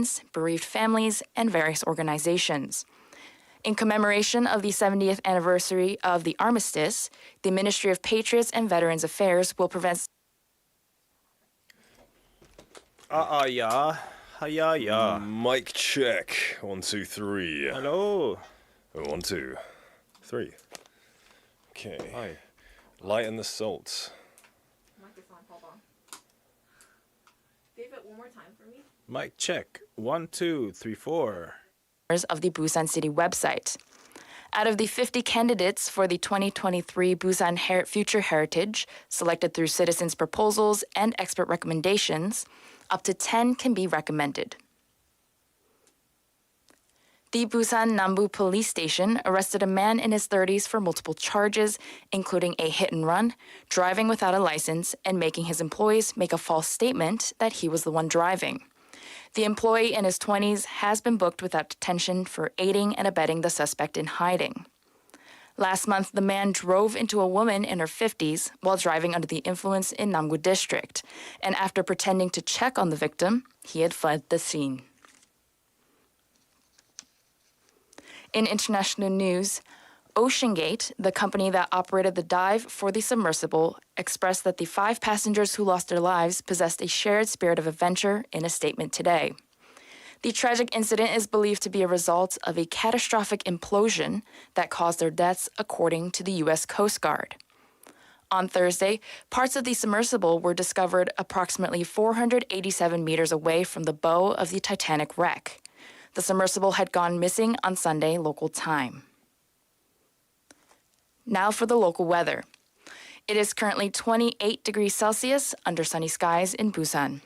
friends, bereaved families, and various organizations. In commemoration of the 70th anniversary of the armistice, the Ministry of Patriots and Veterans Affairs will prevent... Yeah. Mic check. 1, 2, 3. Hello. 1, 2, 3. Okay. Hi. Lighten the salt. Microphone, hold on. Give it one more time for me. Mic check. 1, 2, 3, 4. Of the Busan City website. Out of the 50 candidates for the 2023 Busan Future Heritage, selected through citizens' proposals and expert recommendations, up to 10 can be recommended. The Busan Nambu Police Station arrested a man in his 30s for multiple charges, including a hit and run, driving without a license, and making his employees make a false statement that he was the one driving. The employee in his 20s has been booked without detention for aiding and abetting the suspect in hiding. Last month, the man drove into a woman in her 50s while driving under the influence in Namgu District, and after pretending to check on the victim, he had fled the scene. In international news, OceanGate, the company that operated the dive for the submersible, expressed that the 5 passengers who lost their lives possessed a shared spirit of adventure in a statement today. The tragic incident is believed to be a result of a catastrophic implosion that caused their deaths, according to the U.S. Coast Guard. On Thursday, parts of the submersible were discovered approximately 487 meters away from the bow of the Titanic wreck. The submersible had gone missing on Sunday local time. Now for the local weather. It is currently 28 degrees Celsius under sunny skies in Busan.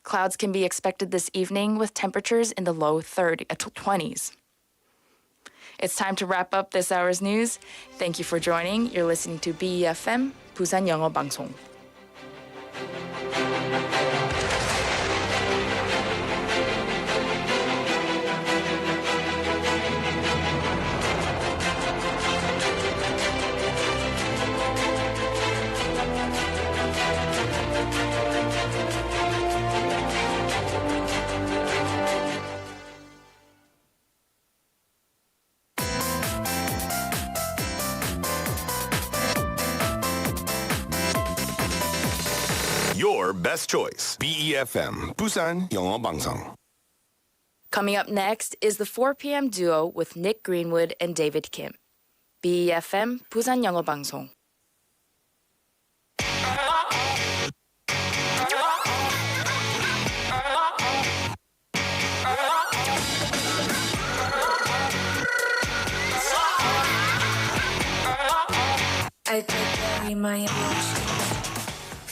Clouds can be expected this evening with temperatures in the low 20s. It's time to wrap up this hour's news. Thank you for joining. You're listening to befm, 부산영어방송. Your best choice. befm, 부산영어방송. Coming up next is the 4 p.m. duo with Nick Greenwood and David Kim. befm, 부산영어방송. I bury my emotions.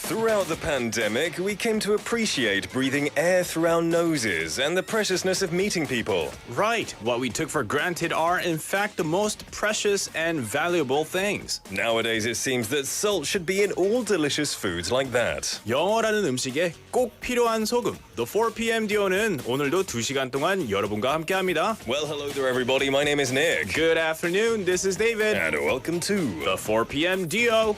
Throughout the pandemic, we came to appreciate breathing air through our noses and the preciousness of meeting people. Right. What we took for granted are, in fact, the most precious and valuable things. Nowadays, it seems that salt should be in all delicious foods like that. 영어라는 음식에 꼭 필요한 소금. The 4 p.m. 듀오는 오늘도 2시간 동안 여러분과 함께합니다. Well, hello there, everybody. My name is Nick. Good afternoon. This is David. And welcome to The 4 p.m. duo.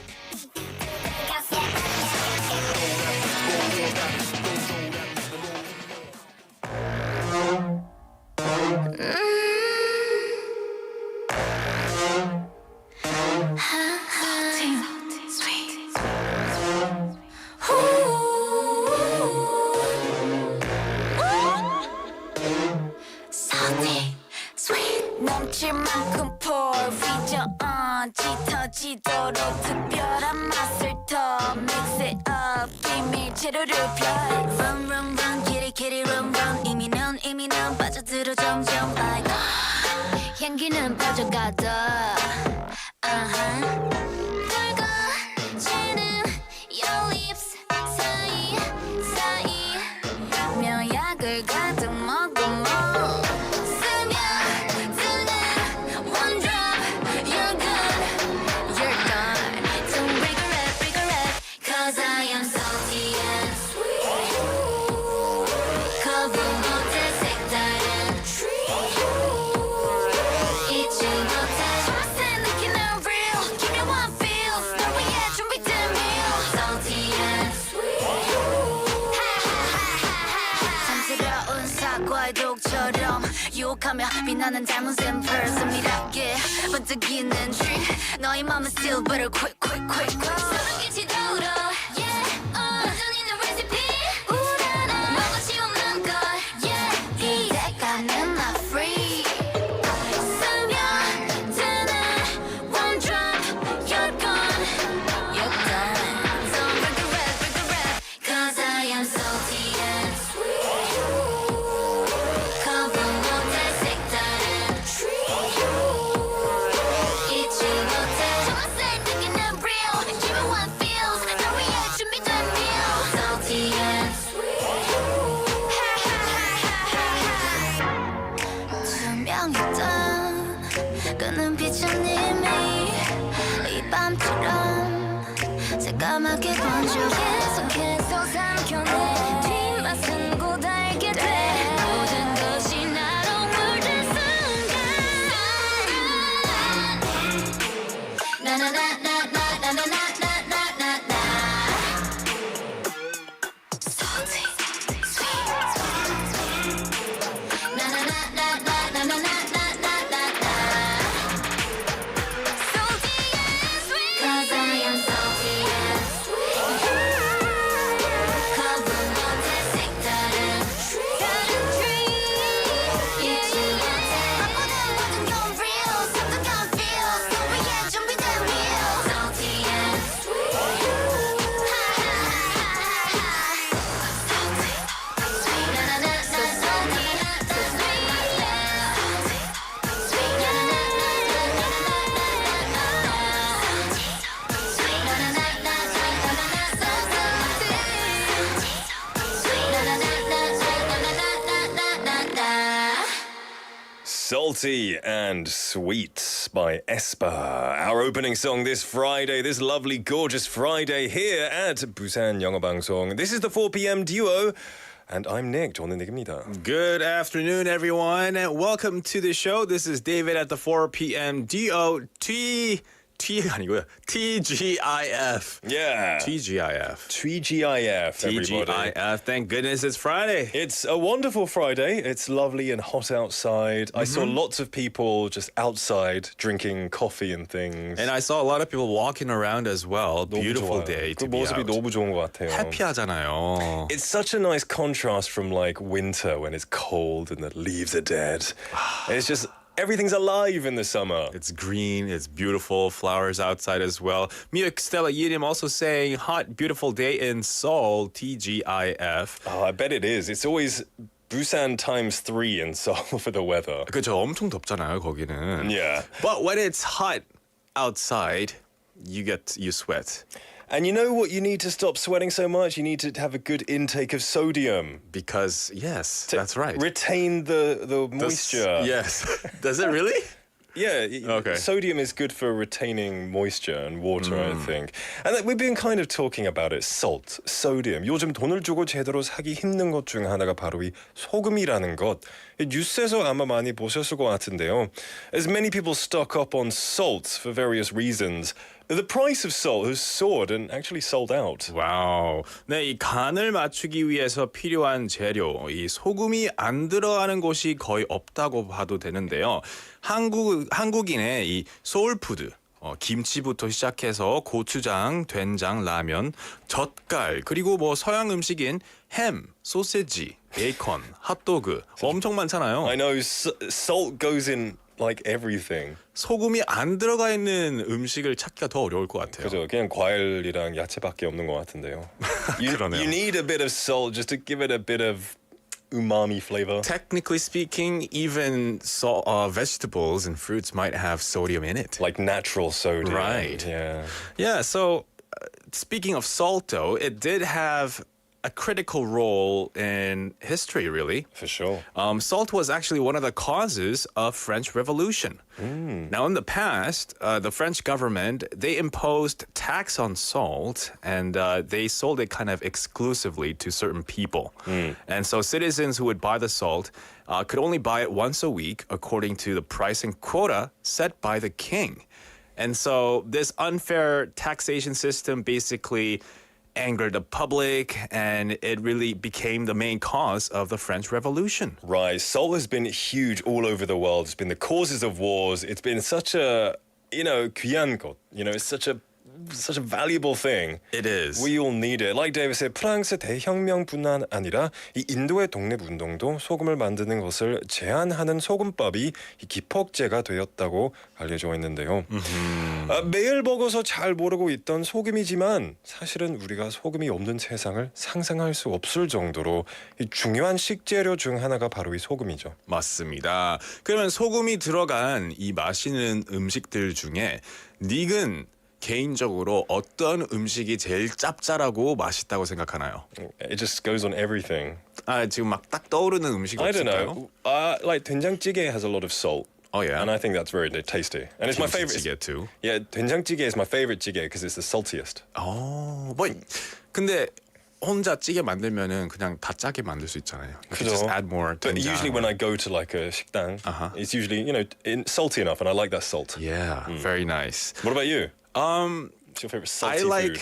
만큼 pour 짙어지도록 특별한 맛을 더 mix it up 비밀 재료를 plug run run run kitty kitty run run 이미 넌 빠져들어 점점 like 향기는 빠져가다 붉어지는 your lips 사이 묘약을 가득 머금어 너의 독처럼 유혹하며 빛나는 diamonds in pearls 미랍게 번뜩이는 dream 너의 맘은 still better quick quick quick quick 소름끼치 돌아 yeah 완전 있는 recipe 우라나 먹어지 없는 걸 yeah 이래가는 not free 스며드는 one drop you're gone you're gone don't break the rap cause I am salty and sweet cover 못할 색다른 treat 잊지 못해 정말 thinking I'm real give me what feels 널 위해 준비된 meal salty and sweet 투명했던 그 눈빛은 이미 이 밤처럼 새까맣게 번져 계속해서 삼켜내 뒷맛은 곧 알게 돼 모든 것이 나로 물든 순간 나나나나나나나나나나나 salty sweet 나나나나나나나나나나나 salty and sweet cause I am salty and sweet cover 못할 색다른 treat 잊지 못해 바보는 모든 건 real 섬뜩한 feels 널 위해 준비된 meal salty and sweet Salty and Sweet by Espa. Our opening song this Friday, this lovely, gorgeous Friday here at Busan 영어방송. This is the 4 p.m. duo. And I'm Nick. 저는 닉입니다. Good afternoon, everyone, and welcome to the show. This is David at the 4 p.m. T가 아니고요. TGIF. Yeah. TGIF. TGIF, everybody. TGIF. Thank goodness it's Friday. It's a wonderful Friday. It's lovely and hot outside. I saw lots of people just outside drinking coffee and things. And I saw a lot of people walking around as well. 너무 Beautiful 좋아요. day to 그 be 모습이 out. 너무 좋은 것 같아요. 해피하잖아요. It's such a nice contrast from like winter when it's cold and the leaves are dead. It's just everything's alive in the summer. It's green, it's beautiful, flowers outside as well. Mia Stella Yidim also saying hot, beautiful day in Seoul, TGIF. Oh, I bet it is. It's always Busan times 3 in Seoul for the weather. 그죠, 엄청 덥잖아요, 거기는. Yeah. But when it's hot outside, you sweat. And you know what you need to stop sweating so much? You need to have a good intake of sodium. Because, yes, To that's right. Retain the moisture. Yes. Does it really? Yeah, Okay. Sodium is good for retaining moisture and water, I think. And we've been kind of talking about it. Salt, sodium. 요즘 돈을 주고 제대로 사기 힘든 것 중 하나가 바로 이 소금이라는 것. 뉴스에서 아마 많이 보셨을 것 같은데요. As many people stock up on salt for various reasons, the price of salt has soared and actually sold out. 와우. 네, 이 간을 맞추기 위해서 필요한 재료, 이 소금이 안 들어가는 곳이 거의 없다고 봐도 되는데요. 한국인의 이 소울푸드, 김치부터 시작해서 고추장, 된장, 라면, 젓갈, 그리고 뭐 서양 음식인 햄, 소세지, 베이컨, 핫도그 엄청 많잖아요. I know salt goes in like everything. 소금이 안 들어가 있는 음식을 찾기가 더 어려울 것 같아요. 그죠? 그냥 과일이랑 야채밖에 없는 것 같은데요. 그러네요. You need a bit of salt just to give it a bit of umami flavor. Technically speaking, even vegetables and fruits might have sodium in it. Like natural sodium. Right. Yeah. Yeah, so speaking of salt, though, it did have a critical role in history, really. For sure. Salt was actually one of the causes of French Revolution. Now, in the past, the French government, they imposed tax on salt and they sold it kind of exclusively to certain people. And so citizens who would buy the salt could only buy it once a week according to the pricing quota set by the king. And so this unfair taxation system basically angered the public, and it really became the main cause of the French Revolution. Right, salt has been huge all over the world. It's been the causes of wars. It's been such a, 귀한 것. It's such a valuable thing. It is. We all need it. Like David said, 프랑스 대혁명뿐만 아니라 이 인도의 독립운동도 소금을 만드는 것을 제한하는 소금법이 이 기폭제가 되었다고 알려져 있는데요. 매일 먹어서 잘 모르고 있던 소금이지만 사실은 우리가 소금이 없는 세상을 상상할 수 없을 정도로 이 중요한 식재료 중 하나가 바로 이 소금이죠. 맞습니다. 그러면 소금이 들어간 이 맛있는 음식들 중에 닉은 개인적으로 어떤 음식이 제일 짭짤하고 맛있다고 생각하나요? It just goes on everything. 지금 막 딱 떠오르는 음식 I don't 없을까요? know. Like 된장찌개 has a lot of salt. Oh yeah. And I think that's very tasty. And it's my favorite. 김치찌개 too. Yeah, 된장찌개 is my favorite 찌개 because it's the saltiest. 근데 혼자 찌개 만들면은 그냥 다 짜게 만들 수 있잖아요. You could just add more. But 된장. usually when I go to like a 식당, it's usually salty enough, and I like that salt. Yeah, very nice. What about you? What's your favorite salty I like,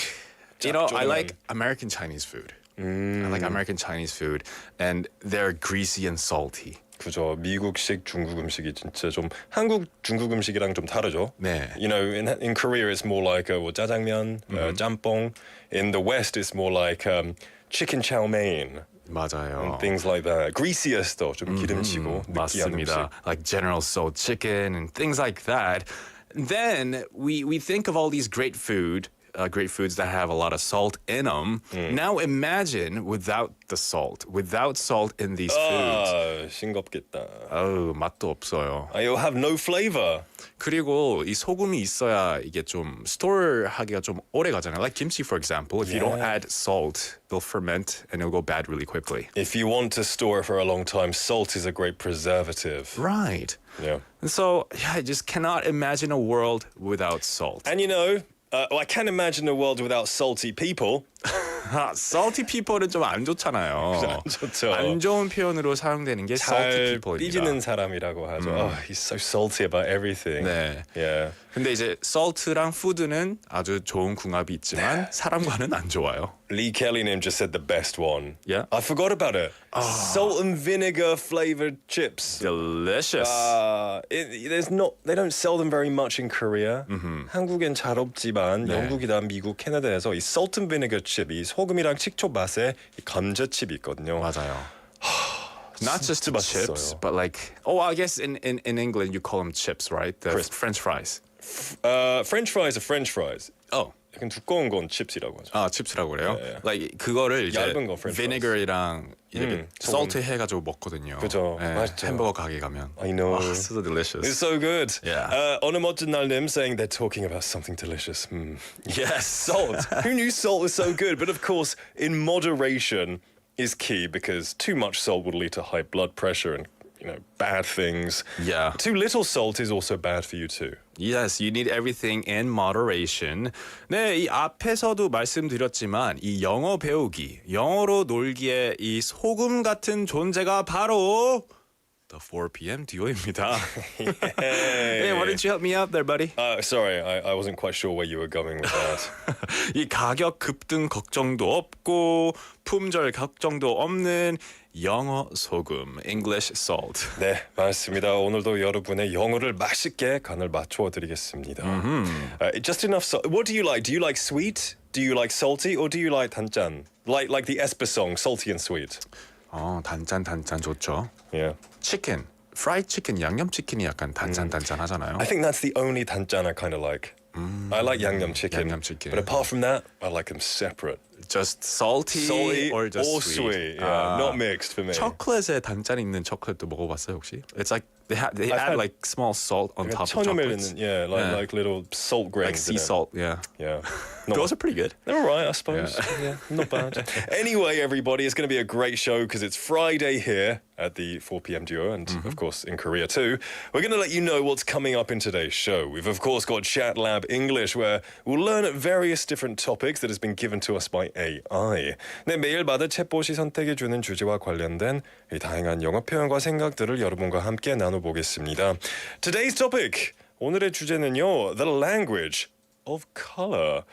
food? I like American Chinese food. I like American Chinese food, and they're greasy and salty. 그죠. 미국식 중국 음식이 진짜 좀 한국 중국 음식이랑 좀 다르죠. 네. In Korea it's more like 뭐 짜장면, 짬뽕. In the West it's more like chicken chow mein. 맞아요. And things like that. Greasiest 더 좀 기름지고 느끼한 맞습니다. 음식. Like General Tso chicken and things like that. Then we think of all these great foods that have a lot of salt in them. Now imagine without the salt, without salt in these foods. 싱겁겠다. 맛도 없어요. You'll have no flavor. 그리고 이 소금이 있어야 이게 좀 스토어하기가 좀 오래 가잖아요. Like kimchi, for example. If you don't add salt, it'll ferment and it'll go bad really quickly. If you want to store it for a long time, salt is a great preservative. Right. Yeah. And so, I just cannot imagine a world without salt. And I can't imagine a world without salty people. salty people은 좀 안 좋잖아요. 안 좋죠. 안 좋은 표현으로 사용되는 게 salty 잘 people입니다. 삐지는 사람이라고 하죠. Oh, he's so salty about everything. 네. Yeah. 근데 이제 salt랑 food는 아주 좋은 궁합이 있지만 사람과는 안 좋아요. Lee Kelly님 just said the best one. Yeah? I forgot about it. Salt and vinegar flavored chips. Delicious. They don't sell them very much in Korea. 한국엔 잘 없지만 영국이나 미국, 캐나다에서 이 salt and vinegar chip, 이 소금이랑 식초 맛의 이 감자칩이 있거든요. 맞아요. Not just the 맛있어요. chips, but like, I guess in England you call them chips, right? The Crisp. French fries. French fries are French fries. Oh. 약간 두꺼운 건 칩스라고 하죠. 칩스라고 그래요? 네. Like 그거를 이제 얇은 거 French vinegar이랑 이렇게 소금. salt 해가지고 먹거든요. 그죠. 네, 맛있죠. 햄버거 가게 가면. I know. So delicious. It's so good. Yeah. 어느 멋진 날님 saying they're talking about something delicious. Yes. Salt. Who knew salt was so good? But of course, in moderation is key because too much salt will lead to high blood pressure and bad things. Yeah. Too little salt is also bad for you too. Yes, you need everything in moderation. 네, 이 앞에서도 말씀드렸지만 이 영어 배우기, 영어로 놀기에 이 소금 같은 존재가 바로 The 4pm duo입니다. Hey, why didn't you help me out there, buddy? Sorry, I wasn't quite sure where you were going with that. 이 가격 급등 걱정도 없고 품절 걱정도 없는 영어 소금, English salt. 네, 맞습니다. 오늘도 여러분의 영어를 맛있게 간을 맞춰 드리겠습니다. Just enough salt. What do you like? Do you like sweet? Do you like salty? Or do you like 단짠? Like the Esper song, salty and sweet. 단짠 좋죠. Yeah. 치킨, fried chicken, 양념 치킨이 약간 단짠하잖아요. I think that's the only 단짠 I kind of like. I like 양념 chicken. 양념 치킨. But apart from that, I like them separate. Just salty or just or sweet? Yeah, not mixed for me. 초콜릿에 단짠 있는 초콜릿도 먹어봤어요 혹시? It's like they add had like small salt on top of 천연밀 chocolates. 있는, yeah, like little salt grains. Like sea in it. salt, yeah. Yeah. Those are pretty good. They're all right, I suppose. Yeah, not bad. Anyway, everybody, it's going to be a great show because it's Friday here at the 4pm duo and, of course, in Korea too. We're going to let you know what's coming up in today's show. We've, of course, got Chat Lab English where we'll learn various different topics that has been given to us by AI. 네, 매일마다 챗봇이 선택해주는 주제와 관련된 이 다양한 영어 표현과 생각들을 여러분과 함께 나눠보겠습니다. Today's topic, 오늘의 주제는요, the language of color.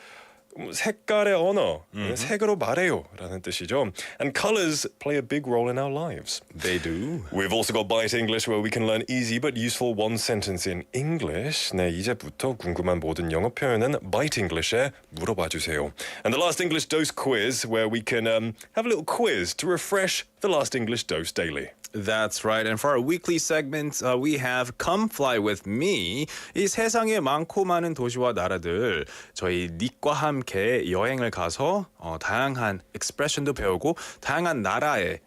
색깔의 언어, 색으로 말해요라는 뜻이죠. And colors play a big role in our lives. They do. We've also got Byte English where we can learn easy but useful one sentence in English. 네, 이제부터 궁금한 모든 영어 표현은 Byte English에 물어봐 주세요. And the last English dose quiz where we can have a little quiz to refresh the last English dose daily. That's right. And for our weekly segment, we have Come Fly With Me. 이 세상에 많고 많은 도시와 나라들 저희 닉과 함께 여행을 가서 다양한 expression도 배우고 다양한 나라의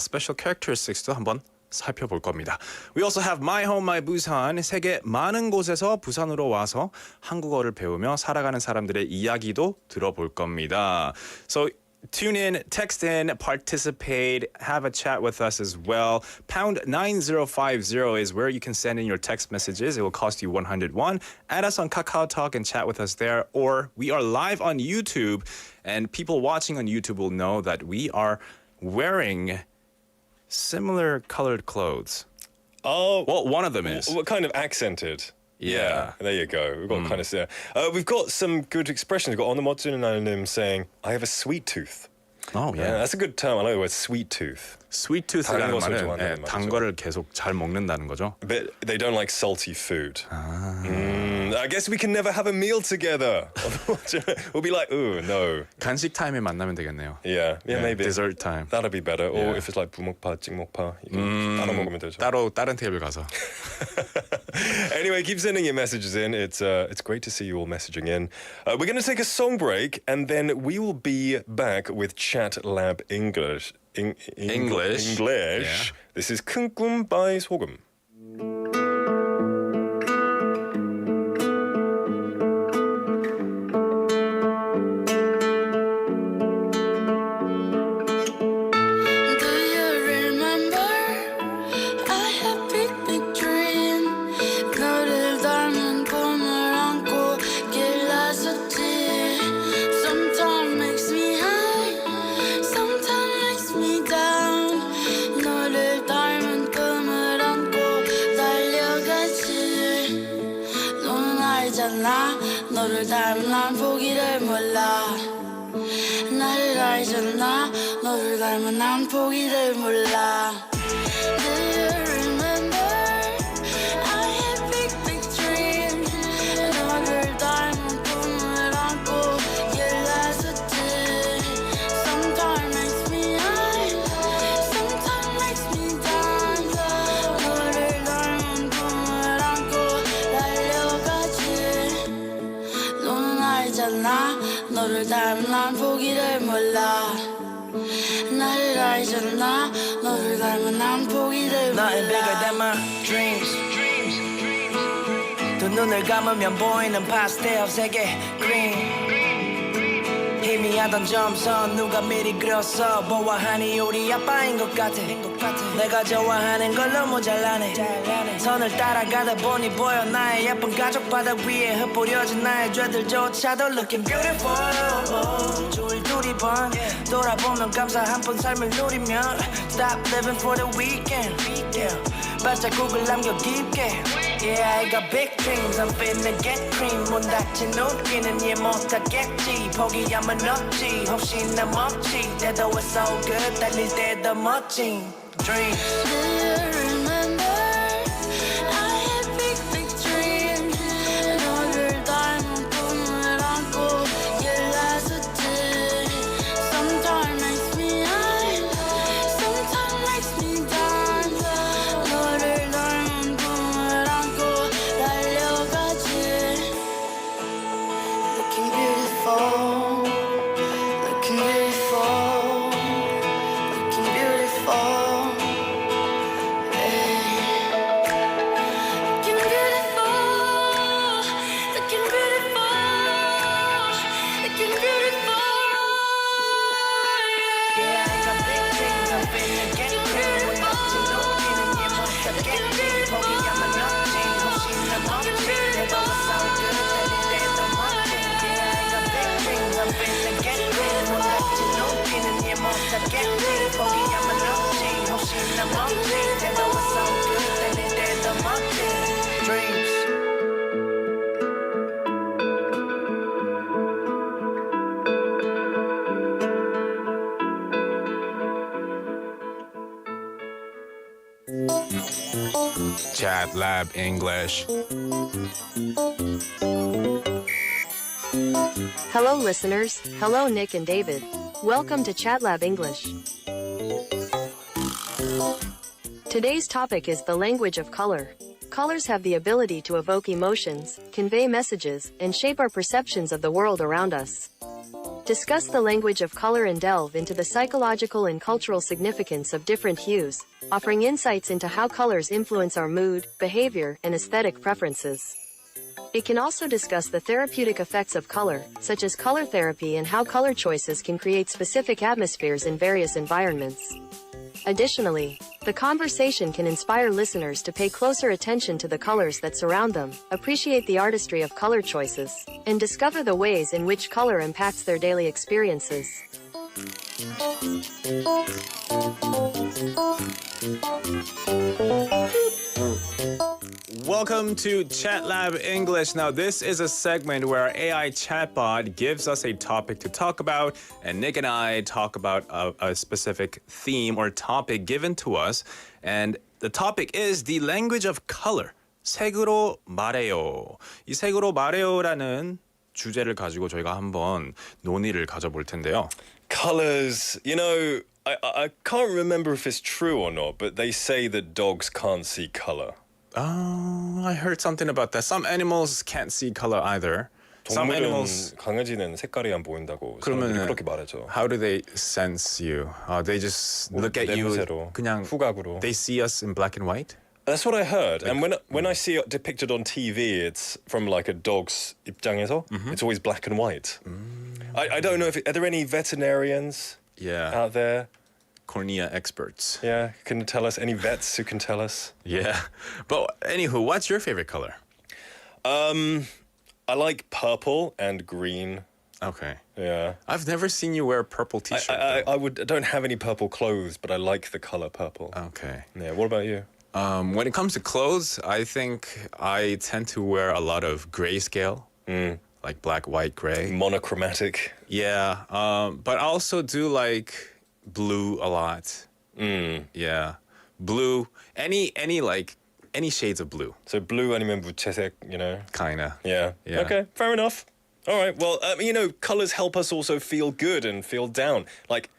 special characteristics도 한번 살펴볼 겁니다. We also have My Home, My Busan. 세계 많은 곳에서 부산으로 와서 한국어를 배우며 살아가는 사람들의 이야기도 들어볼 겁니다. So tune in, text in, participate, have a chat with us as well. Pound 9050 is where you can send in your text messages. It will cost you 101. Add us on Kakao Talk and chat with us there. Or we are live on YouTube, and people watching on YouTube will know that we are wearing similar colored clothes. Oh, Well, one of them is. what kind of accented? Yeah. There you go. We've got kind of we've got some good expressions. We've got 오늘머지는 saying I have a sweet tooth. Oh, Yeah, yeah. that's a good term. I like the word sweet tooth. Sweet tooth라는 다른 것을 말은 좋아한다는 단 말이죠. 거를 계속 잘 먹는다는 거죠. But they don't like salty food. I guess we can never have a meal together. We'll be like, ooh, no. 간식 타임에 만나면 되겠네요. Yeah, maybe. Dessert time. That'll be better. Or Yeah. if it's like 부먹파, 찍먹파, you can 따로 먹으면 되죠. 따로 다른 테이블 가서. Anyway, keep sending your messages in. It's great to see you all messaging in. We're going to take a song break, and then we will be back with Chat Lab English. English. Yeah. This is 큰 꿈 by 소금. Do you remember? I have big dream. 너를 닮은 꿈을 안고 길렀었지. Sometimes makes me high, sometimes makes me down. 너를 닮은 꿈을 안고 달려가지. 너는 알잖아. 너를 닮은 난 포기를 몰라. 나를 알잖아. 너를 닮은 난 포기를 몰라. Do you remember? I had big dream. 너를 닮은 꿈을 안고 길렀었지. Sometimes makes me high, sometimes makes me down. 너를 닮은 꿈을 안고 달려가지. 너는 알잖아. 너를 닮은 난 포기를 몰라. 나를 알잖아. 너를 닮은 난 포기를 몰라. Nothing bigger than my dreams. 두 눈을 감으면 보이는 파스텔 색의 그림. 희미하던 점선 누가 미리 그렸어 보아하니 우리 아빠인 것 같아. 내가 좋아하는 걸 너무 잘나네. 선을 따라가다 보니 보여 나의 예쁜 가족 바닥 위에 흩뿌려진 나의 죄들조차도 looking beautiful. 주일 두리번 돌아보면 감사한 번 삶을 누리면 stop living for the weekend. 발자국을 남겨 깊게. Yeah, I got big dreams. I'm finna get cream. 문 닫힌 웃기는 이해 못하겠지. 포기하면 없지. 혹시나 먹지. 때도 it's so good. 달릴 때도 멋진 dreams. Do you remember? I had big dream. 너를 닮은 꿈을 안고 길렀었지. Sometimes makes me high, sometimes makes me down. 너를 닮은 꿈을 안고 달려가지. Looking beautiful, looking beautiful, looking beautiful. Chat Lab English. Hello, listeners. Hello, Nick and David. Welcome to ChatLab English. Today's topic is the language of color. Colors have the ability to evoke emotions, convey messages, and shape our perceptions of the world around us. Discuss the language of color and delve into the psychological and cultural significance of different hues, offering insights into how colors influence our mood, behavior, and aesthetic preferences. It can also discuss the therapeutic effects of color, such as color therapy and how color choices can create specific atmospheres in various environments. Additionally, the conversation can inspire listeners to pay closer attention to the colors that surround them, appreciate the artistry of color choices, and discover the ways in which color impacts their daily experiences. Welcome to Chat Lab English. Now, this is a segment where our AI chatbot gives us a topic to talk about, and Nick and I talk about a specific theme or topic given to us. And the topic is the language of color. 색으로 말해요. 이 색으로 말해요라는 주제를 가지고 저희가 한번 논의를 가져볼 텐데요. Colors, you know, I can't remember if it's true or not, but they say that dogs can't see color. I heard something about that. Some animals can't see color either. Some animals. 강아지는 색깔이 안 보인다고 사람들이 그렇게 말하죠. How do they sense you? They just look at you. 냄새로, 그냥 후각으로. They see us in black and white. That's what I heard. And when I see it depicted on TV, it's from like a dog's 입장에서. It's always black and white. I don't know if are there any veterinarians out there? Cornea experts. Yeah, can you tell us any vets who can tell us? Yeah. But anywho, what's your favorite color? I like purple and green. Okay. Yeah. I've never seen you wear a purple t-shirt. I don't have any purple clothes, but I like the color purple. Okay. Yeah. What about you? When it comes to clothes, I think I tend to wear a lot of grayscale, like black, white, gray. Monochromatic. Yeah. But I also do like blue a lot. Yeah. Blue. Any shades of blue. So blue 아니면 무채색, you know? Kinda. Yeah. Okay, fair enough. All right. Well, you know, colors help us also feel good and feel down, like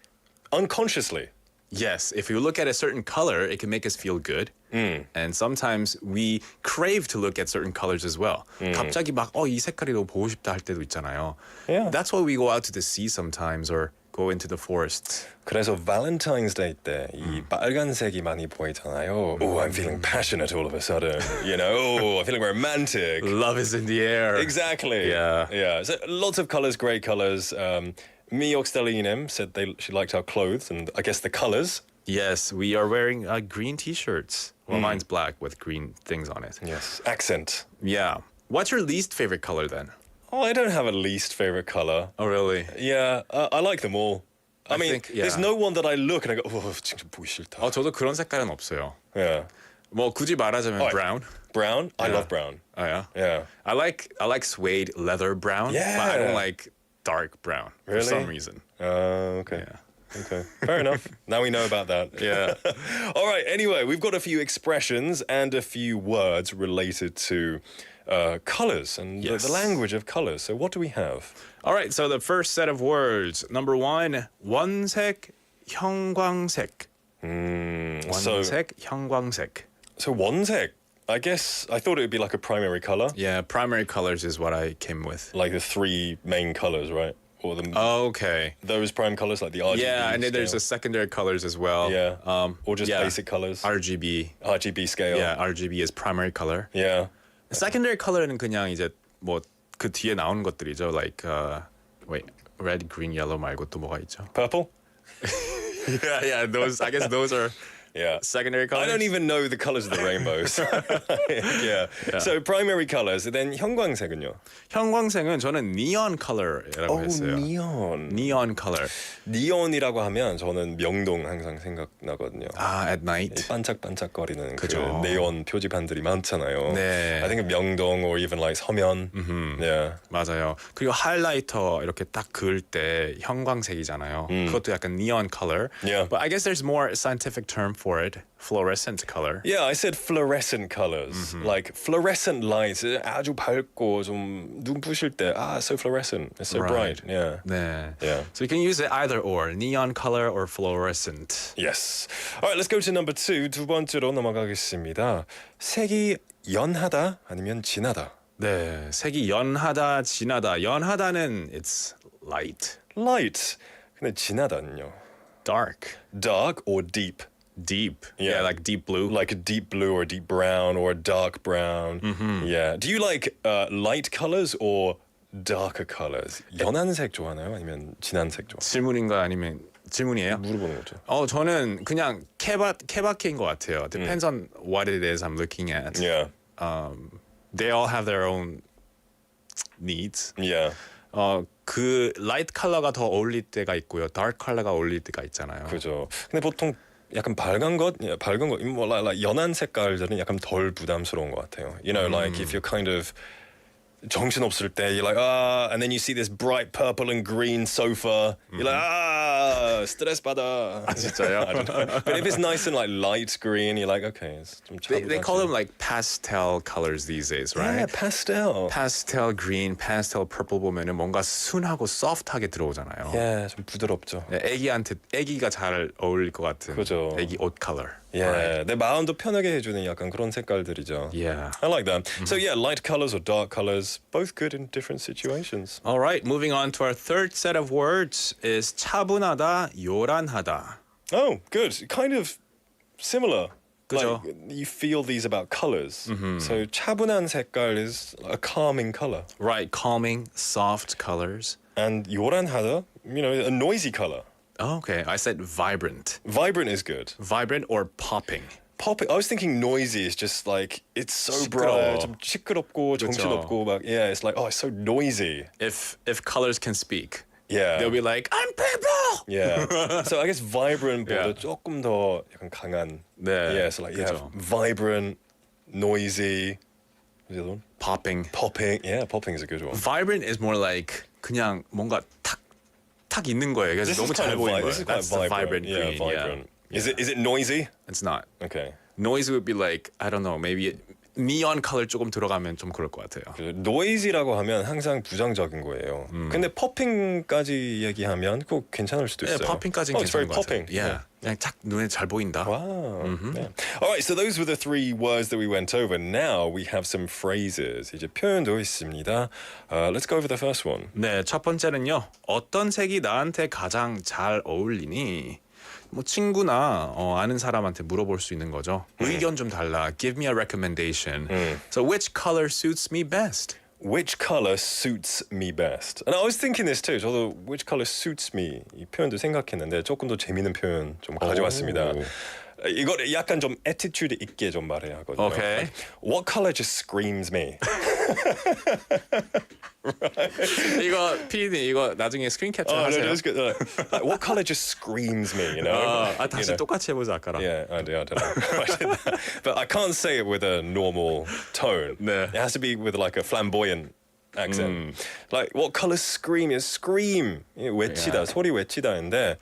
unconsciously. Yes, if you look at a certain color, it can make us feel good. And sometimes we crave to look at certain colors as well. 갑자기 막 이 색깔이 너무 보고 싶다 할 때도 있잖아요. Yeah. That's why we go out to the sea sometimes or go into the forest. 그래서 Valentine's Day 때 이 빨간색이 많이 보이잖아요. Oh, I'm feeling passionate all of a sudden. You know, oh, I'm feeling romantic. Love is in the air. Exactly. Yeah. So lots of colors, great colors. Miok Stellinem said she liked our clothes and I guess the colors. Yes, we are wearing green t-shirts. Well, mine's black with green things on it. Yes. Accent. Yeah. What's your least favorite color then? Oh, I don't have a least favorite color. Oh, really? Yeah, I like them all. I mean, think, yeah. there's no one that I look and I go, oh, 진짜 보기 싫다. 저도 그런 색깔은 없어요. Yeah. 뭐 굳이 말하자면 brown. Brown? I Yeah. love brown. Oh yeah. Yeah. I like suede leather brown. Yeah. But I don't like dark brown for some reason. Okay. Yeah. Okay. Fair enough. Now we know about that. Yeah. All right. Anyway, we've got a few expressions and a few words related to colors and Yes. the language of colors. So what do we have? All right. So the first set of words. Number 1, 원색, 형광색. 원색, 형광색. So 원색. I guess I thought it would be like a primary color, Yeah, primary colors is what I came with. like the three main colors, right? Or the Okay. those prime colors, like the RGB. Yeah, and then there's the scale. secondary colors as well. Yeah. Or just yeah. basic colors. RGB. RGB scale. Yeah, RGB is primary color. Yeah. Secondary color는 그냥 이제 뭐 그 뒤에 나오는 것들이죠. Like wait, red, green, yellow 말고 또 뭐가 있죠? Purple. Yeah, those I guess those are Yeah. secondary colors. I don't even know the colors of the rainbows. yeah. So primary colors. Then 형광색은요? 형광색은 저는 neon color이라고 했어요. neon. Neon color. neon이라고 하면 저는 명동 항상 생각나거든요. At night. 반짝반짝거리는 그 그죠. 네온 표지판들이 많잖아요. 네. I think of 명동 or even like 서면. Yeah. 맞아요. 그리고 하이라이터 이렇게 딱 그을 때 형광색이잖아요. 그것도 약간 neon color. Yeah. But I guess there's more scientific term for it. Fluorescent color. Yeah, I said fluorescent colors. Like fluorescent lights. 아주 밝고 좀 눈 부실 때 so fluorescent. It's so bright. Yeah. 네. Yeah. So you can use it either or, neon color or fluorescent. Yes. All right, let's go to number 2. 두 번째로 넘어가겠습니다. 색이 연하다 아니면 진하다. 네, 색이 연하다, 진하다. 연하다는 it's light. Light. 근데 진하다는요. Dark. Dark or deep? Deep. Yeah. Yeah, like deep blue. Like a deep blue or deep brown or a dark brown. Yeah. Do you like light colors or darker colors? 연한 색 좋아하나요? 아니면 진한 색 좋아하나요? 질문인가 아니면 질문이에요? 물어보는 거죠. 저는 그냥 케바케인 것 같아요. Depends on what it is I'm looking at. Yeah. They all have their own needs. Yeah. 그 라이트 컬러가 더 어울릴 때가 있고요. 다크 컬러가 어울릴 때가 있잖아요. 그죠. 근데 보통 약간 밝은 것, 뭐 like 연한 색깔들은 약간 덜 부담스러운 것 같아요. You know, like if you're kind of 정신 없을 때, you're like and then you see this bright purple and green sofa, you're like 스트레스 받아. 진짜요? I don't know. But if it's nice and like light green, you're like okay, it's 좀 They call them like pastel colors these days, right? Yeah, pastel. pastel green, pastel purple 보면은 뭔가 순하고 soft하게 들어오잖아요. Yeah, 좀 부드럽죠. 애기가 잘 어울릴 것 같은 그죠. 애기 옷 컬러. Yeah, 내 마음도 편하게 해주는 약간 그런 색깔들이죠. Yeah. I like that. So yeah, light colors or dark colors, both good in different situations. All right, moving on to our third set of words is 차분하다, 요란하다. Oh, good. Kind of similar. 그죠. Like you feel these about colors. So 차분한 색깔 is a calming color. Right, calming, soft colors. And 요란하다, you know, a noisy color. Oh, okay, I said vibrant. Vibrant is good. Vibrant or popping. Popping. I was thinking noisy is just like it's so 시끄러워. bright, 좀 시끄럽고 정신없고 막 it's like it's so noisy. If colors can speak, Yeah. they'll be like, I'm purple. Yeah. So I guess vibrant보다 Yeah. 조금 더 약간 강한. 네. Yeah. So like 그죠. vibrant, noisy. What's the other one? Popping. Popping. Yeah, popping is a good one. Vibrant is more like 그냥 뭔가 탁 있는 거예요. 그래서 너무 잘 보이는 거예요. This is quite That's the vibrant Yeah, green. vibrant. Yeah. Is it noisy? It's not. Okay. Noise would be like, I don't know, maybe neon color 조금 들어가면 좀 그럴 것 같아요. noisy라고 하면 항상 부정적인 거예요. 근데 popping까지 얘기하면 꼭 괜찮을 수도 있어요. 네, popping까지는 it's very 괜찮은 것 같아요. popping. Yeah. 그냥 딱 눈에 잘 보인다. Wow. Yeah. All right, so those were the three words that we went over. Now we have some phrases. 이제 표현도 있습니다. Let's go over the first one. 네, 첫 번째는요. 어떤 색이 나한테 가장 잘 어울리니? 뭐 친구나 아는 사람한테 물어볼 수 있는 거죠. 의견 좀 달라. Give me a recommendation. So which color suits me best? Which color suits me best? And I was thinking this too. 저도 which color suits me 이 표현도 생각했는데 조금 더 재밌는 표현 좀 가져왔습니다. 이거 약간 좀 attitude 있게 좀 말해야 하거든요. Okay. What color just screams me? 이거 피디님 이거 나중에 스크린 캡처 하세요. No, that's good. Like, what color just screams me? You know. 다시 똑같이 해보자 아까랑. Yeah, I don't know. I did that. But I can't say it with a normal tone. 네. It has to be with like a flamboyant accent. Like what color scream is scream. 외치다, 소리 외치다인데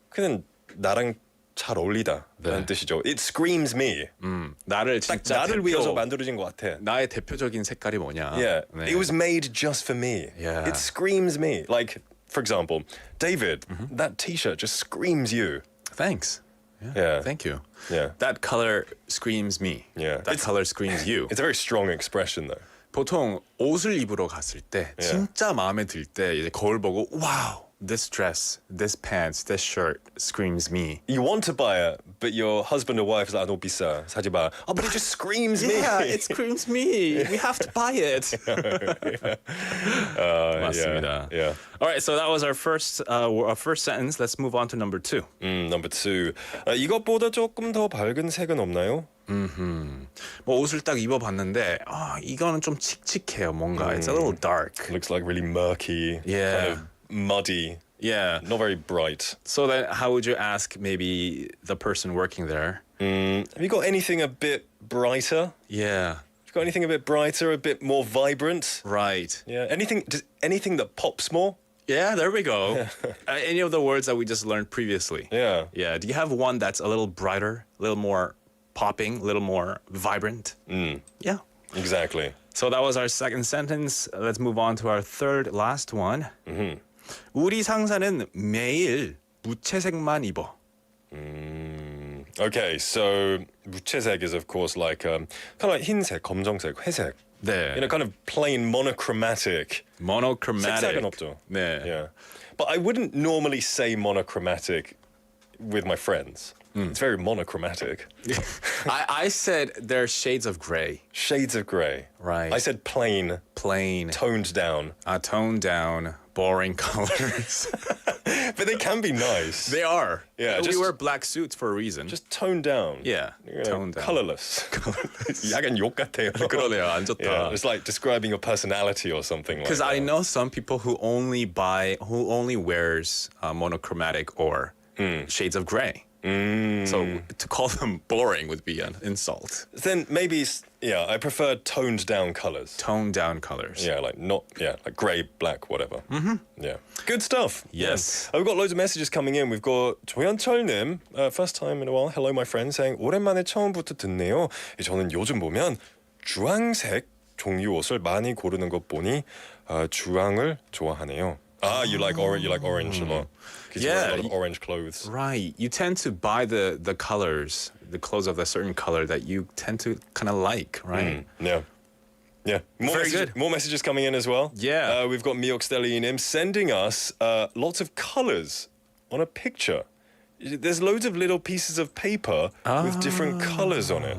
그냥 나랑 잘 어울리다 라는 뜻이죠. It screams me. 나를 진짜 나를 위해서 만들어진 것 같아. 나의 대표적인 색깔이 뭐냐? Yeah, 네. it was made just for me. Yeah. It screams me. Like, for example, David, that T-shirt just screams you. Thanks. Yeah. Thank you. Yeah. That color screams me. Yeah. That color screams you. It's a very strong expression, though. 보통 옷을 입으러 갔을 때 진짜 마음에 들 때 이제 거울 보고 wow, this dress, this pants, this shirt screams me. You want to buy it, but your husband or wife is like, "너 비싸, 사지 마." Oh, but it just screams me. Yeah, it screams me. We have to buy it. 맞습니다. Yeah. All right, so that was our first sentence. Let's move on to number 2. Number 2. 이것보다 조금 더 밝은 색은 없나요? 뭐 옷을 딱 입어봤는데 이거는 좀 칙칙해요. 뭔가 it's a little dark. Looks like really murky. Yeah. Kind of muddy. Yeah. Not very bright. So then, how would you ask maybe the person working there? Have you got anything a bit brighter? Yeah. Got anything a bit brighter, a bit more vibrant? Right. Yeah. Anything that pops more? Yeah, there we go. Any of the words that we just learned previously. Yeah. Yeah. Do you have one that's a little brighter, a little more popping, a little more vibrant? Yeah. Exactly. So that was our second sentence. Let's move on to our third last one. 우리 상사는 매일 무채색만 입어. Okay, so 무채색 is of course like kind of like 흰색, 검정색, 회색. 네. You know, kind of plain monochromatic. Monochromatic. 색상은 없죠. 네. Yeah. But I wouldn't normally say monochromatic with my friends. It's very monochromatic. I said they're shades of gray. Shades of grey. Right. I said plain, Plain. toned down. Toned down, boring colors. But they can be nice. They are. Yeah, We just- wear black suits for a reason. Just toned down. Yeah, You know, toned down. Colorless. 약간 욕 같아요. 그러네요. 안 좋다. Yeah, it's like describing your personality or something like that. Because I know some people who only wears monochromatic or shades of gray. So to call them boring would be an insult. Then maybe, yeah, I prefer toned down colors. Toned down colors. Yeah, like like grey, black, whatever. Yeah. Good stuff. Yes. We've got loads of messages coming in. We've got 조현철님, first time in a while. Hello, my friend, saying 오랜만에 처음부터 듣네요. 저는 요즘 보면 주황색 종류 옷을 많이 고르는 것 보니 주황을 좋아하네요. You like orange. You like orange a lot. 'Cause you wear a lot of orange clothes. Right. You tend to buy the colors, the clothes of a certain color that you tend to kind of like, right? Yeah. Yeah. Very good. More messages coming in as well. Yeah. We've got Miok Stelinim sending us lots of colors on a picture. There's loads of little pieces of paper with different colors on it.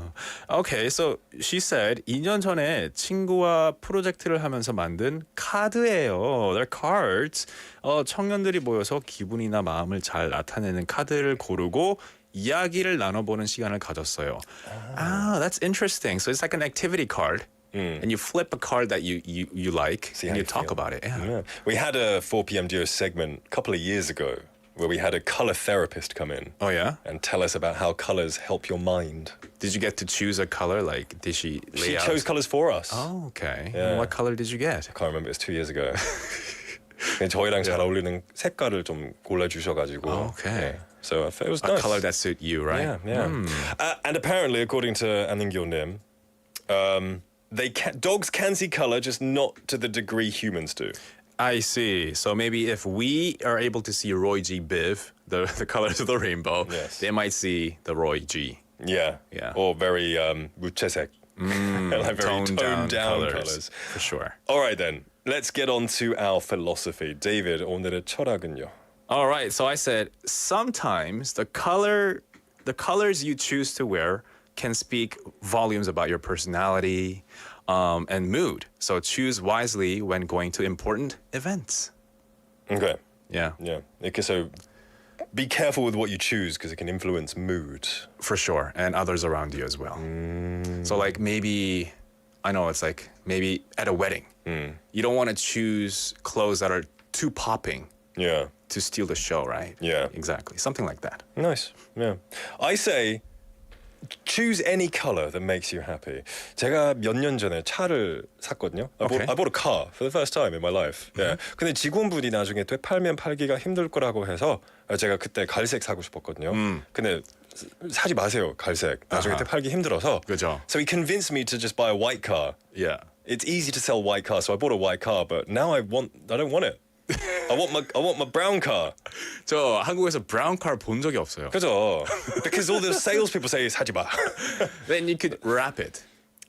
Okay, so she said 2년 전에 친구와 프로젝트를 하면서 만든 카드예요. They're cards. 청년들이 모여서 기분이나 마음을 잘 나타내는 카드를 고르고 이야기를 나눠보는 시간을 가졌어요. That's interesting. So it's like an activity card. And you flip a card that you like See and how you you talk feel. about it. Yeah. Yeah. We had a 4pm duo segment a couple of years ago where we had a color therapist come in Oh yeah? and tell us about how colors help your mind. Did you get to choose a color? Like, did she lay She out? chose colors for us. Oh, okay. Yeah. What color did you get? Can't remember. It was 2 years ago. 그냥 저희랑 잘 어울리는 색깔을 좀 골라주셔가지고. Okay. Yeah. So it was A nice. color that suit you, right? Yeah, yeah. And apparently, according to Aningyo Nim, dogs can see color, just not to the degree humans do. I see. So maybe if we are able to see Roy G. Biv, the colors of the rainbow, Yes. they might see the Roy G. Yeah. Yeah. Or very 무채색. Like very toned down colors. For sure. All right then. Let's get on to our philosophy. David, 오늘의 철학은요? All right. So I said sometimes the colors you choose to wear can speak volumes about your personality and mood. So choose wisely when going to important events. Okay. Yeah, Yeah. Okay, so be careful with what you choose because it can influence mood. for sure. And others around you as well. So like maybe, I know it's like maybe at a wedding, you don't want to choose clothes that are too popping Yeah. to steal the show, right? Yeah. Exactly. Something like that. Nice. Yeah. I say choose any color that makes you happy. 제가 몇 년 전에 차를 샀거든요. Okay. I bought a car for the first time in my life. Yeah. 근데 직원분이 나중에 되팔면 팔기가 힘들 거라고 해서 제가 그때 갈색 사고 싶었거든요. 근데 사지 마세요, 갈색. 나중에 되팔기 힘들어서. 그죠. So he convinced me to just buy a white car. Yeah. It's easy to sell white cars, so I bought a white car, but now I don't want it. I want my brown car. 저 한국에서 브라운 car 본 적이 없어요. 그죠? Because all the salespeople say 사지 마. Then you could wrap it.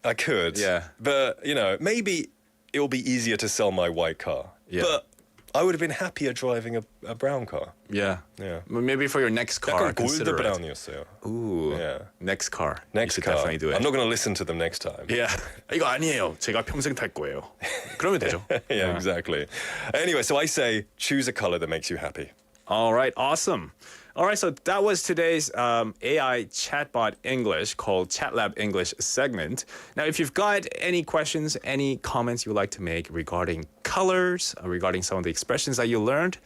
I could. Yeah. But, maybe it'll be easier to sell my white car. Yeah. But I would have been happier driving a brown car. Yeah. Yeah. Maybe for your next car, 약간 consider 골드 it. 브라운이었어요. Ooh. Yeah. Next car. Next you should car. definitely do it. I'm not going to listen to them next time. Yeah. 이거 아니에요. 제가 평생 탈 거예요. 그러면 되죠. Yeah, exactly. Anyway, so I say choose a color that makes you happy. All right, awesome. All right, so that was today's AI chatbot English called ChatLab English segment. Now, if you've got any questions, any comments you'd like to make regarding colors, regarding some of the expressions that you learned,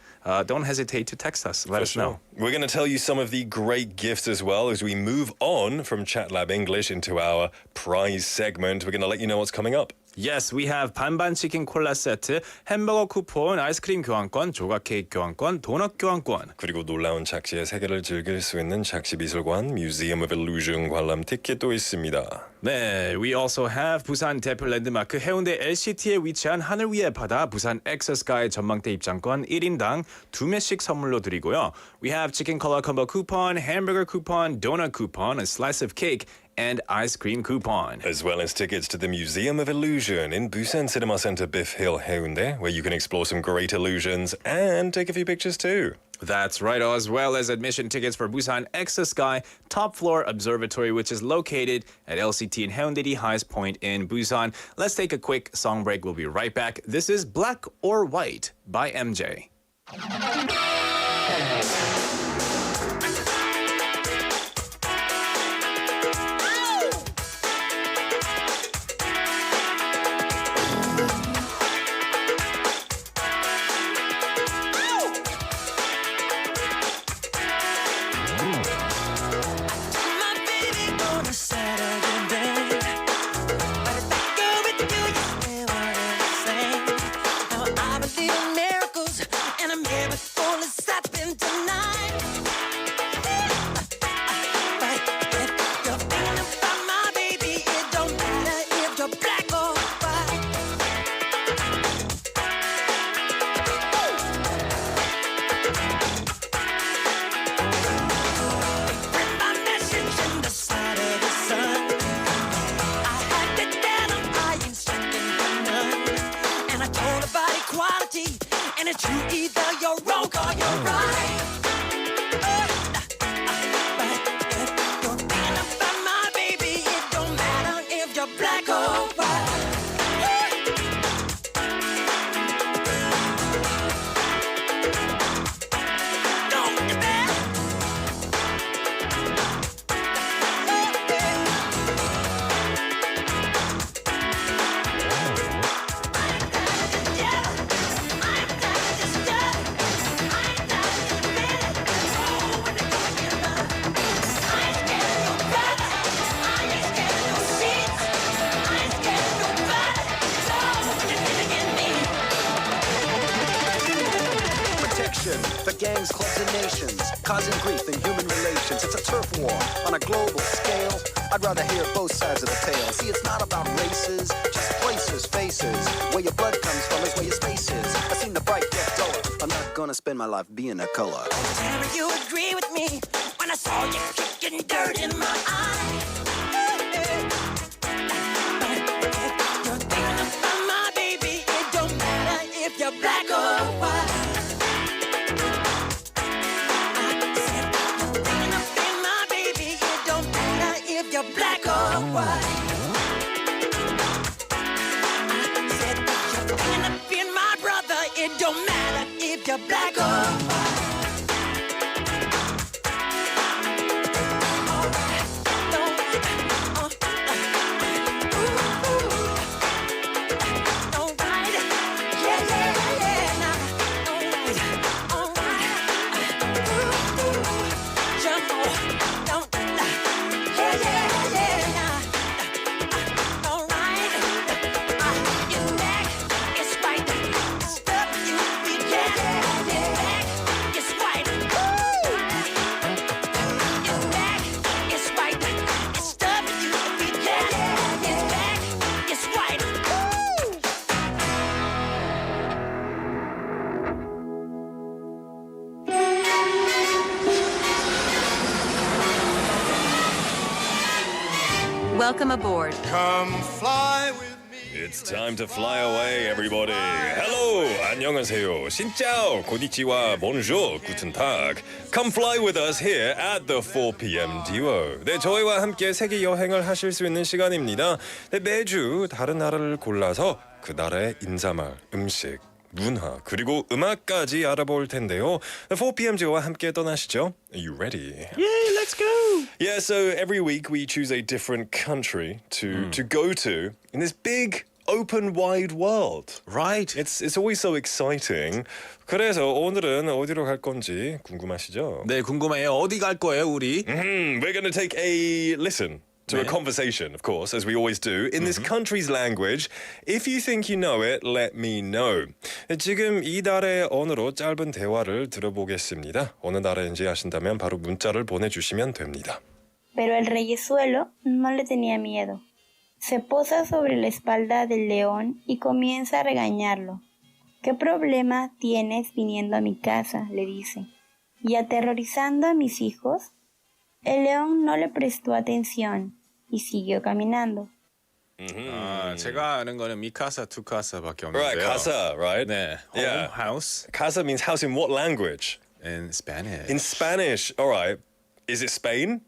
don't hesitate to text us. Let us know. We're going to tell you some of the great gifts as well as we move on from ChatLab English into our prize segment. We're going to let you know what's coming up. Yes, we have 반반 치킨 콜라 세트, 햄버거 쿠폰, 아이스크림 교환권, 조각 케이크 교환권, 도넛 교환권. 그리고 놀라운 작시의 세계를 즐길 수 있는 작시 미술관 Museum of Illusion 관람 티켓도 있습니다. 네, we also have 부산 대표 랜드마크 해운대 LCT에 위치한 하늘 위의 바다 부산 엑서스카이 전망대 입장권 1인당 2매씩 선물로 드리고요. We have chicken color combo coupon, hamburger coupon, donut coupon, a slice of cake, and ice cream coupon. As well as tickets to the Museum of Illusion in Busan Cinema Center Biff Hill Haeundae, where you can explore some great illusions and take a few pictures too. That's right, as well as admission tickets for Busan Exosky Top Floor Observatory, which is located at LCT in Haeundae Highest Point in Busan. Let's take a quick song break. We'll be right back. This is Black or White by MJ. My baby on a Saturday, but if I go with you, you never the same. Now I believe in miracles, and a miracle is happening tonight. But if you're thinking about my baby, it don't matter if you're black or white. My message in the side of the sun. I had to tell him I ain't second for none. And I told about equality, and it's true either you're wrong or you're right. But if you're thinking about my baby, it don't matter if you're black or white. Don't look at that. Protection for gangs, clubs, and nations, causing grief in human relations. It's a turf war on a global scale. I'd rather hear both sides of the tale. See, it's not about races, just places, faces. Where your blood comes from is where your space is. I seen the bright get duller. I'm not gonna spend my life being a color. Tell me you agree with me when I saw you kicking dirt in my eye. But if you're thinking about my baby, it don't matter if you're black or white. I said you're thinking about my baby, it don't matter if you're black or white. I said you're thinking about my brother, it don't matter if you're black or white. Welcome aboard. It's time to fly away, everybody. Hello, 안녕하세요. 신짜오, 고니치와, bonjour, guten tag. Come fly with us here at the 4 p.m. duo. 네, 저희와 함께 세계 여행을 하실 수 있는 시간입니다. 네, 매주 다른 나라를 골라서 그 나라의 인사말, 음식, 문화, 그리고 음악까지 알아볼 텐데요. 4 p.m. duo와 함께 떠나시죠. Are you ready? Yay, let's go! Yeah, so every week we choose a different country to go to in this big open wide world. Right. It's always so exciting. 그래서 오늘은 어디로 갈 건지 궁금하시죠? 네, 궁금해요. 어디 갈 거예요, 우리? We're going to take a listen to a 네. conversation, of course, as we always do, in this country's language. If you think you know it, let me know. 지금 이 달의 언어로 짧은 대화를 들어보겠습니다. 어느 나라인지 아신다면 바로 문자를 보내주시면 됩니다. Pero el reyezuelo no le tenía miedo. Se posa sobre la espalda del león y comienza a regañarlo. ¿Qué problema tienes viniendo a mi casa?, le dice. Y aterrorizando a mis hijos, el león no le prestó atención y siguió caminando. 제가 아는 거는 미카사, 투카사밖에 없는데요. Right, casa, right? 네, Yeah. home, house Casa means house in what language? in Spanish. In Spanish. All right. Is it Spain?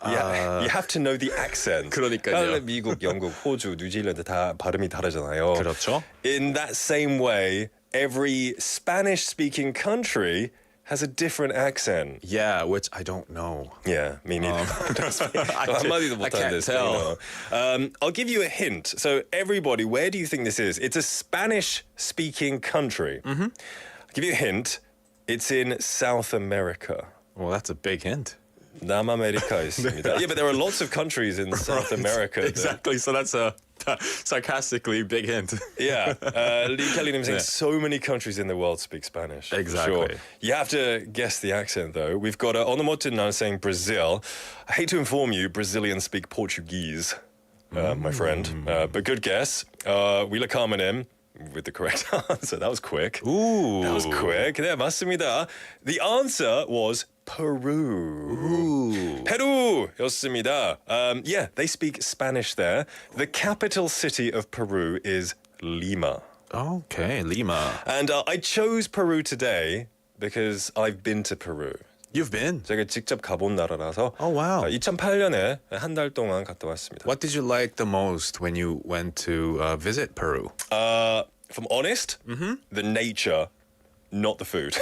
Yeah, you have to know the accent. 그러니까요. 미국, 영국, 호주, 뉴질랜드 다 발음이 다르잖아요. 그렇죠. In that same way, every Spanish-speaking country has a different accent. Yeah, which I don't know. Yeah, me neither. 한마디도 I can't 못하는데. tell. I'll give you a hint. So everybody, where do you think this is? It's a Spanish-speaking country. I'll give you a hint. It's in South America. Well, that's a big hint. 남아메리카 있습니다. Yeah, but there are lots of countries in South America. that- Exactly. So that's a sarcastically big hint. Yeah, Lee Kelly saying Yeah. so many countries in the world speak Spanish. for Exactly. Sure. You have to guess the accent though. We've got Onomotin saying Brazil. I hate to inform you, Brazilians speak Portuguese, my friend. But good guess. Wheeler Carmenem with the correct answer. That was quick. Ooh. That was quick. 네, 맞습니다. The answer was Peru. Peru였습니다. Yeah, they speak Spanish there. The capital city of Peru is Lima. Okay, Lima. And I chose Peru today because I've been to Peru. You've been? 제가 직접 가본 나라라서 Oh, wow. 2008년에 한 달 동안 갔다 왔습니다. What did you like the most when you went to visit Peru? If I'm honest, the nature, not the food.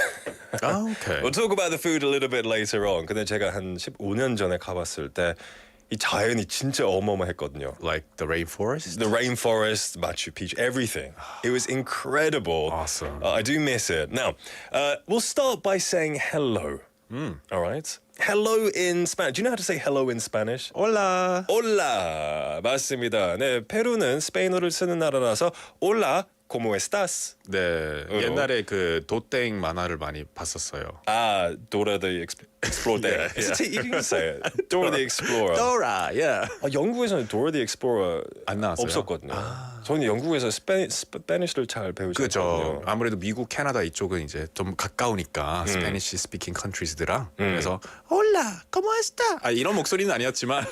Oh, okay. We'll talk about the food a little bit later on. 근데 제가 한 15년 전에 가봤을 때 이 자연이 진짜 어마어마했거든요. Like the rainforest? The rainforest, Machu Picchu, everything. It was incredible. Awesome. I do miss it. Now, we'll start by saying hello. All right? Hello in Spanish. Do you know how to say hello in Spanish? Hola. Hola. 맞습니다. 네, 페루는 스페인어를 쓰는 나라라서 Hola, ¿cómo estás? 네, 옛날에 그 도땡 만화를 많이 봤었어요. Ah, Dora the Explorer. Yeah, You can say it. Dora the Explorer. Dora, yeah. 영국에서는 Dora the Explorer 안 나왔어요? 없었거든요. 저는 영국에서 스페니쉬를 잘 배우지 그죠. 않거든요. 아무래도 미국, 캐나다 이쪽은 이제 좀 가까우니까 스페니시 스피킹 컨트리즈들랑 그래서 Hola, ¿cómo está? 아, 이런 목소리는 아니었지만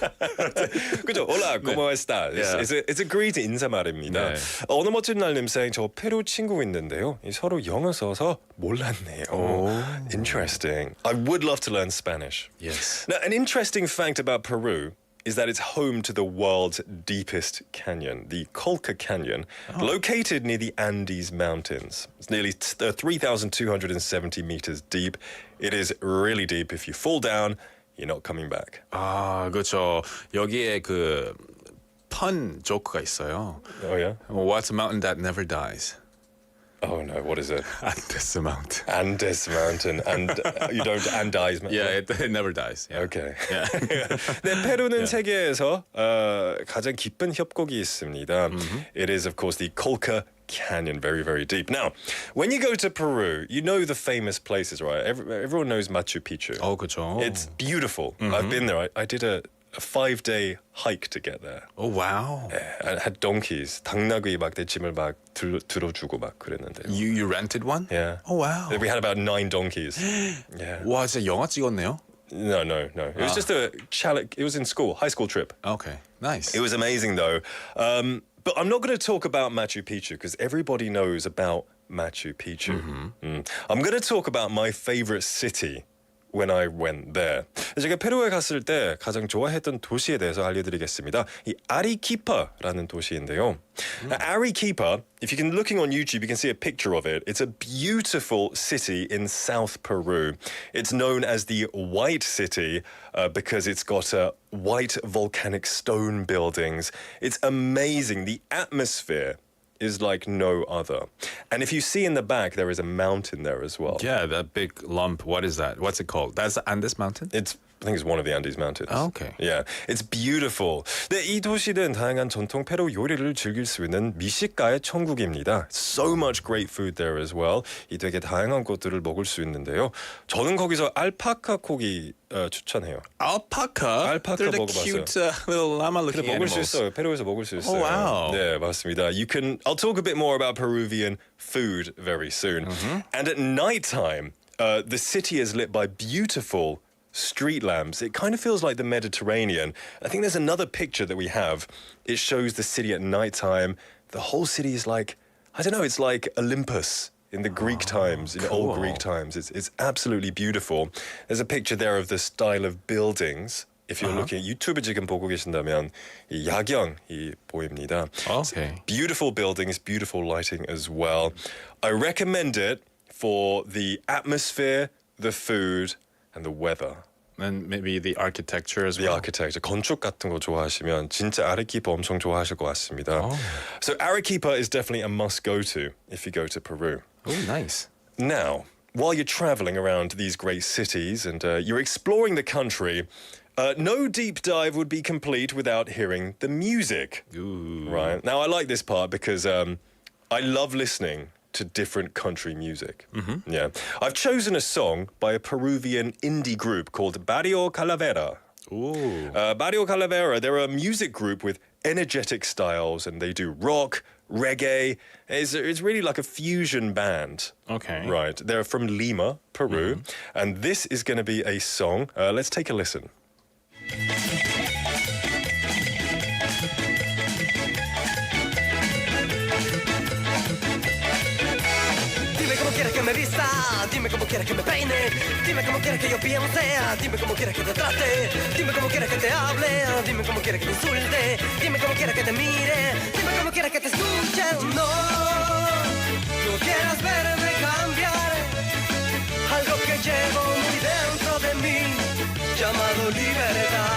그죠? Hola, ¿cómo estás? Yeah. It's a greet 인사말입니다. 네. 어느 멋진 날님 saying 저 페루 친구 있는데요. 서로 영어 써서 몰랐네요. Interesting. I would love to learn Spanish. Yes. Now, an interesting fact about Peru is that it's home to the world's deepest canyon, the Colca Canyon, located near the Andes Mountains. It's nearly 3,270 meters deep. It is really deep. If you fall down, you're not coming back. 아, 그렇죠. 여기에 그 펀 조크가 있어요. Oh, yeah? What's a mountain that never dies? Oh, no, what is it? Andes Mountain. Andes Mountain. And you don't, Andes Mountain. Yeah, it never dies. Yeah. Okay. Yeah. 네, 페루는 세계에서 가장 깊은 협곡이 있습니다. It is, of course, the Colca Canyon, very, very deep. Now, when you go to Peru, you know the famous places, right? Everyone knows Machu Picchu. 어, 그렇죠. It's beautiful. I've been there. I did a 5-day hike to get there. Oh, wow. I had donkeys. 당나귀 막 내 짐을 막 들어주고 막 그랬는데. You rented one? Yeah. Oh, wow. We had about 9 donkeys. Yeah. 와, 진짜 영화 찍었네요. No. It was just a challenge. It was in school, high school trip. Okay, nice. It was amazing though. But I'm not going to talk about Machu Picchu because everybody knows about Machu Picchu. I'm going to talk about my favorite city when I went there. 제가 페루에 갔을 때 가장 좋아했던 도시에 대해서 알려드리겠습니다. 이 아리키파라는 도시인데요. Now, Arequipa, if you can looking on YouTube, you can see a picture of it. It's a beautiful city in South Peru. It's known as the White City because it's got white volcanic stone buildings. It's amazing. The atmosphere is like no other. And if you see in the back, there is a mountain there as well. Yeah, that big lump. What is that? What's it called? That's the Andes Mountain? It's I think it's one of the Andes Mountains. Okay. Yeah, it's beautiful. 네, 이 도시는 다양한 전통 페루 요리를 즐길 수 있는 미식가의 천국입니다. So much great food there as well. 이 되게 다양한 것들을 먹을 수 있는데요. 저는 거기서 알파카 고기 추천해요. Alpaca? They're the 먹어봤어요. cute little llama-looking 먹을 수 animals. 있어요. 페루에서 먹을 수 있어요. wow. 네, 맞습니다. I'll talk a bit more about Peruvian food very soon. And at night time, the city is lit by beautiful street lamps. It kind of feels like the Mediterranean. I think there's another picture that we have. It shows the city at night time. The whole city is like, I don't know, it's like Olympus in the Greek times, in old Greek times. It's absolutely beautiful. There's a picture there of the style of buildings. If you're looking at YouTube 지금 보고 계신다면 이 야경이 보입니다. Okay. Beautiful buildings, beautiful lighting as well. I recommend it for the atmosphere, the food, and the weather. And maybe the architecture as The well. architecture, 건축 같은 거 좋아하시면 진짜 아레키파 엄청 좋아하실 것 같습니다. So Arequipa is definitely a must-go-to if you go to Peru. Oh, nice. Now, while you're traveling around these great cities and you're exploring the country, no deep dive would be complete without hearing the music. Ooh. Right. Now, I like this part because I love listening to different country music. Yeah. I've chosen a song by a Peruvian indie group called Barrio Calavera. Ooh. Barrio Calavera, they're a music group with energetic styles and they do rock, reggae. It's really like a fusion band. Okay. Right. They're from Lima, Peru. And this is going to be a song. Let's take a listen. Dime cómo quieres que me vista, dime cómo quieres que me peine, dime cómo quieres que yo piense, dime cómo quieres que te trate, dime cómo quieres que te hable, dime cómo quieres que te insulte, dime cómo quieres que te mire, dime cómo quieres que te escuche. No, no quieras verme cambiar, algo que llevo muy dentro de mí, llamado libertad.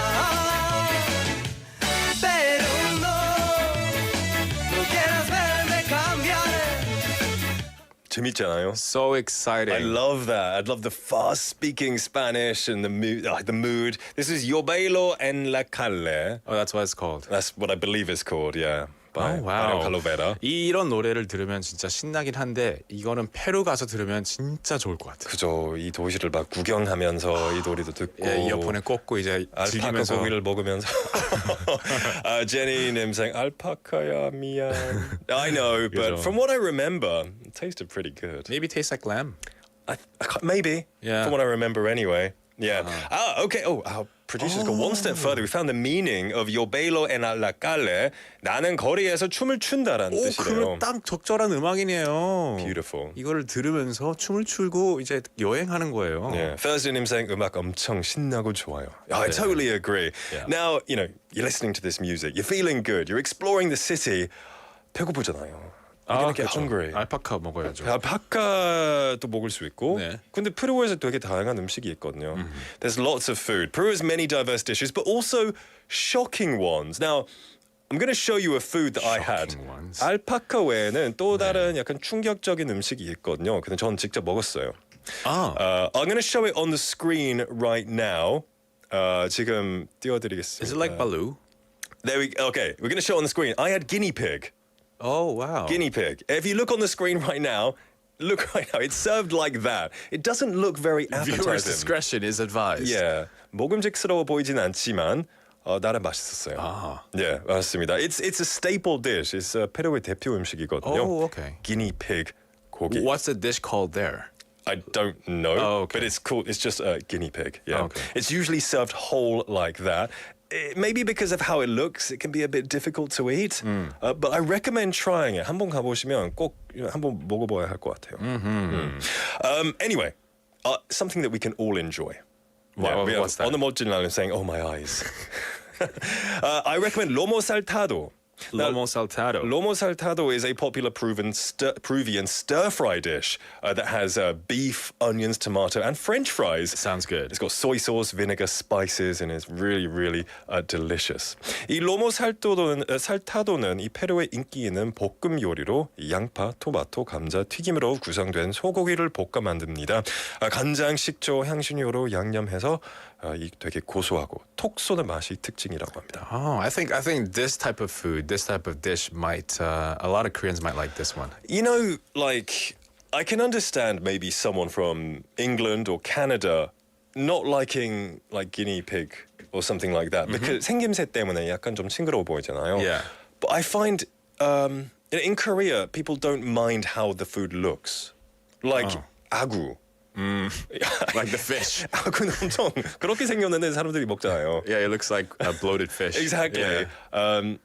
Pero no quieras verme cambiar. 재밌잖아요. So exciting. I love that. I love the fast-speaking Spanish and the mood. This is Yo Bailo en la Calle. Oh, that's what it's called. That's what I believe it's called, yeah. By Oh, wow. Mario Calavera. 이런 노래를 들으면 진짜 신나긴 한데 이거는 페루 가서 들으면 진짜 좋을 것 같아요. 그죠. 이 도시를 막 구경하면서 이 노래도 듣고 예, 이어폰에 꽂고 이제 알파카 즐기면서 고기를 먹으면서 제니 냄생 알파카야 미안. I know, but 그죠. from what I remember, it tasted pretty good. Maybe tastes like lamb. Maybe. Yeah. From what I remember anyway. Yeah. Okay. Oh, our producers go one step further. We found the meaning of Yo bailo en la calle. 나는 거리에서 춤을 춘다라는 오, 뜻이래요. 그러면 딱 적절한 음악이네요. Beautiful. 이거를 들으면서 춤을 추고 이제 여행하는 거예요. Yeah. Thursday님생 음악 엄청 신나고 좋아요. I totally agree. Yeah. Now, you're listening to this music. You're feeling good. You're exploring the city. 배고프잖아요. You're gonna get 그렇죠. hungry. 알파카 먹어야죠. 알파카도 먹을 수 있고 네. 근데 페루에서 되게 다양한 음식이 있거든요. There's lots of food. Peru has many diverse dishes but also shocking ones. Now, I'm going to show you a food that I had. Shocking ones. 알파카 외에는 또 다른 약간 충격적인 음식이 있거든요. 근데 저는 직접 먹었어요. I'm going to show it on the screen right now. 지금 띄워드리겠습니다. Is it like Baloo? Okay, we're going to show it on the screen. I had guinea pig. Oh, wow. Guinea pig. If you look on the screen right now, it's served like that. It doesn't look very Viewers' appetizing. discretion is advised. Yeah, 먹음직스러워 보이진 않지만 나름 맛있었어요. Yeah, 맞습니다. It's a staple dish. It's 페루의 대표 음식이거든요. Oh, okay. Guinea pig 고기. What's the dish called there? I don't know, Oh, okay. but it's called. It's just guinea pig. Yeah, Okay. It's usually served whole like that. Maybe because of how it looks, it can be a bit difficult to eat. But I recommend trying it. 한번 가보시면 꼭 한번 먹어봐야 할 것 같아요. Anyway, something that we can all enjoy. What's that? 어느 멋진 날은 saying, "Oh my eyes." I recommend lomo saltado. Lomo saltado. Lomo saltado is a popular Peruvian stir-fry dish that has beef, onions, tomato, and French fries. Sounds good. It's got soy sauce, vinegar, spices, and it's really, really delicious. 이 로모 살타도는 이 페루의 인기 있는 볶음 요리로 양파, 토마토, 감자, 튀김으로 구성된 소고기를 볶아 만듭니다. 간장, 식초, 향신료로 양념해서 이 되게 고소하고 톡 쏘는 맛이 특징이라고 합니다. Oh, I think this type of food, this type of dish might a lot of Koreans might like this one. You know, like I can understand maybe someone from England or Canada not liking like guinea pig or something like that because 생김새 때문에 약간 좀 징그러워 보이잖아요. Yeah. But I find in Korea people don't mind how the food looks. Like 아구. Like the fish. 아구는 엄청 그렇게 생겼는데 사람들이 먹잖아요. Yeah, it looks like a bloated fish. Exactly.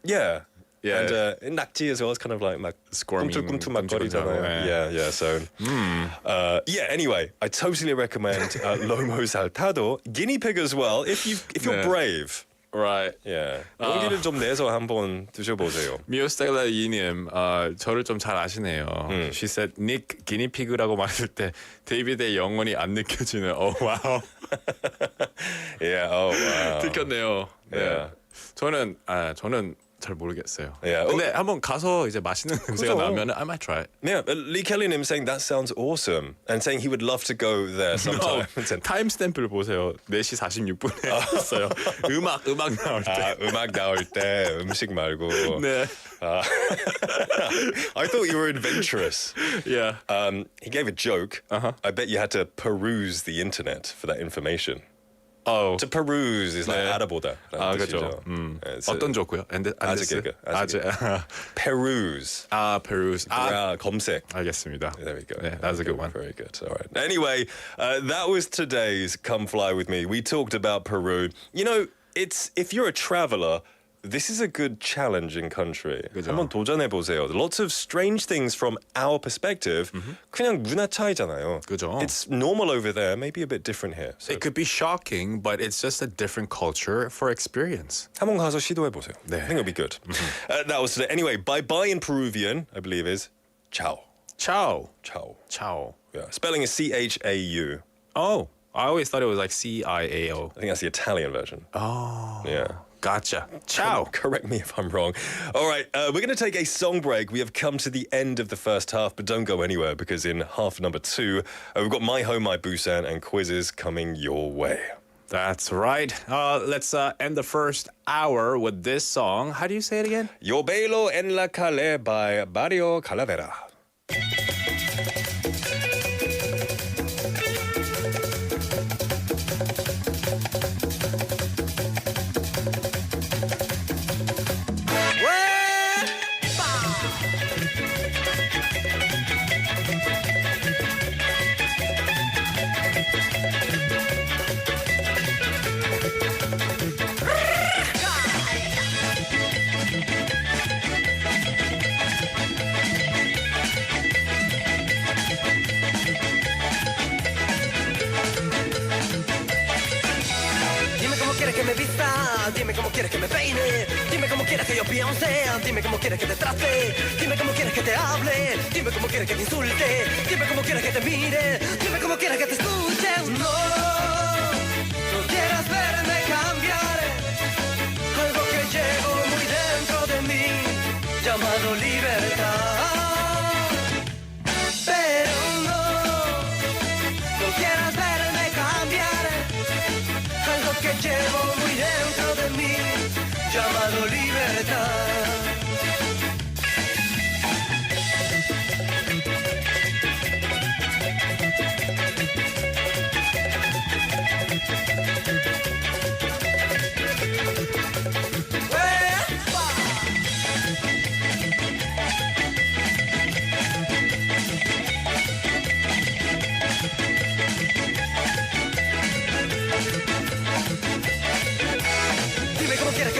Yeah. Yeah. And 낙지 as well. It's kind of like 막 Squirming, 꿈틀꿈틀 막 거리잖아요. Yeah. So, anyway, I totally recommend lomo saltado, guinea pig as well. If you're brave. Right. Yeah. 용기를 좀 내서 한번 드셔보세요. 미오스텔라 이님, 저를 좀 잘 아시네요. She said, 닉 기니피그라고 말했을 때 데이비드의 영혼이 안 느껴지는. Oh wow. Yeah. Oh wow. 들켰네요. 네. Yeah. 저는 잘 모르겠어요. Yeah. 근데 한번 가서 이제 맛있는 냄새가 나면 I might try it. Yeah, Lee Kelly님 saying that sounds awesome and saying he would love to go there sometime. 타임스탬프를 보세요. 4시 46분에 있어요. 음악 나올 때. 음악 나올 때 음식 말고. 네. I thought you were adventurous. Yeah. He gave a joke. I bet you had to peruse the internet for that information. Oh. To peruse is like 알아보다. 그렇죠. 어떤 조크요? 아재 개그. Peruse. peruse. 검색. 알겠습니다. There we go. Yeah, that was a good one. Very good. All right. Anyway, that was today's Come Fly With Me. We talked about Peru. You know, if you're a traveler, this is a good challenging country. 그죠. 한번 도전해 보세요. Lots of strange things from our perspective. 그냥 문화 차이잖아요. 그죠. It's normal over there, maybe a bit different here. So It could be shocking, but it's just a different culture for experience. 한번 가서 시도해 보세요. 네. I think it'll be good. That was today. Anyway, bye-bye in Peruvian, I believe is ciao. Ciao. Ciao. Yeah. Spelling is C-H-A-U. Oh, I always thought it was like C-I-A-O. I think that's the Italian version. Oh. Yeah. Gotcha. Ciao. Correct me if I'm wrong. All right, we're going to take a song break. We have come to the end of the first half, but don't go anywhere because in half number 2, we've got My Home, My Busan and quizzes coming your way. That's right. Let's end the first hour with this song. How do you say it again? Yo Bailo en la Calle by Barrio Calavera. Dime cómo quieres que me peine, dime cómo quieres que yo piense, dime cómo quieres que te trate, dime cómo quieres que te hable, dime cómo quieres que te insulte, dime cómo quieres que te mire, dime cómo quieres que te escuche. No quieras verme cambiar, algo que llevo muy dentro de mí, llamado libertad. Pero no quieras verme cambiar, algo que llevo muy dentro de mí, llamado libertad.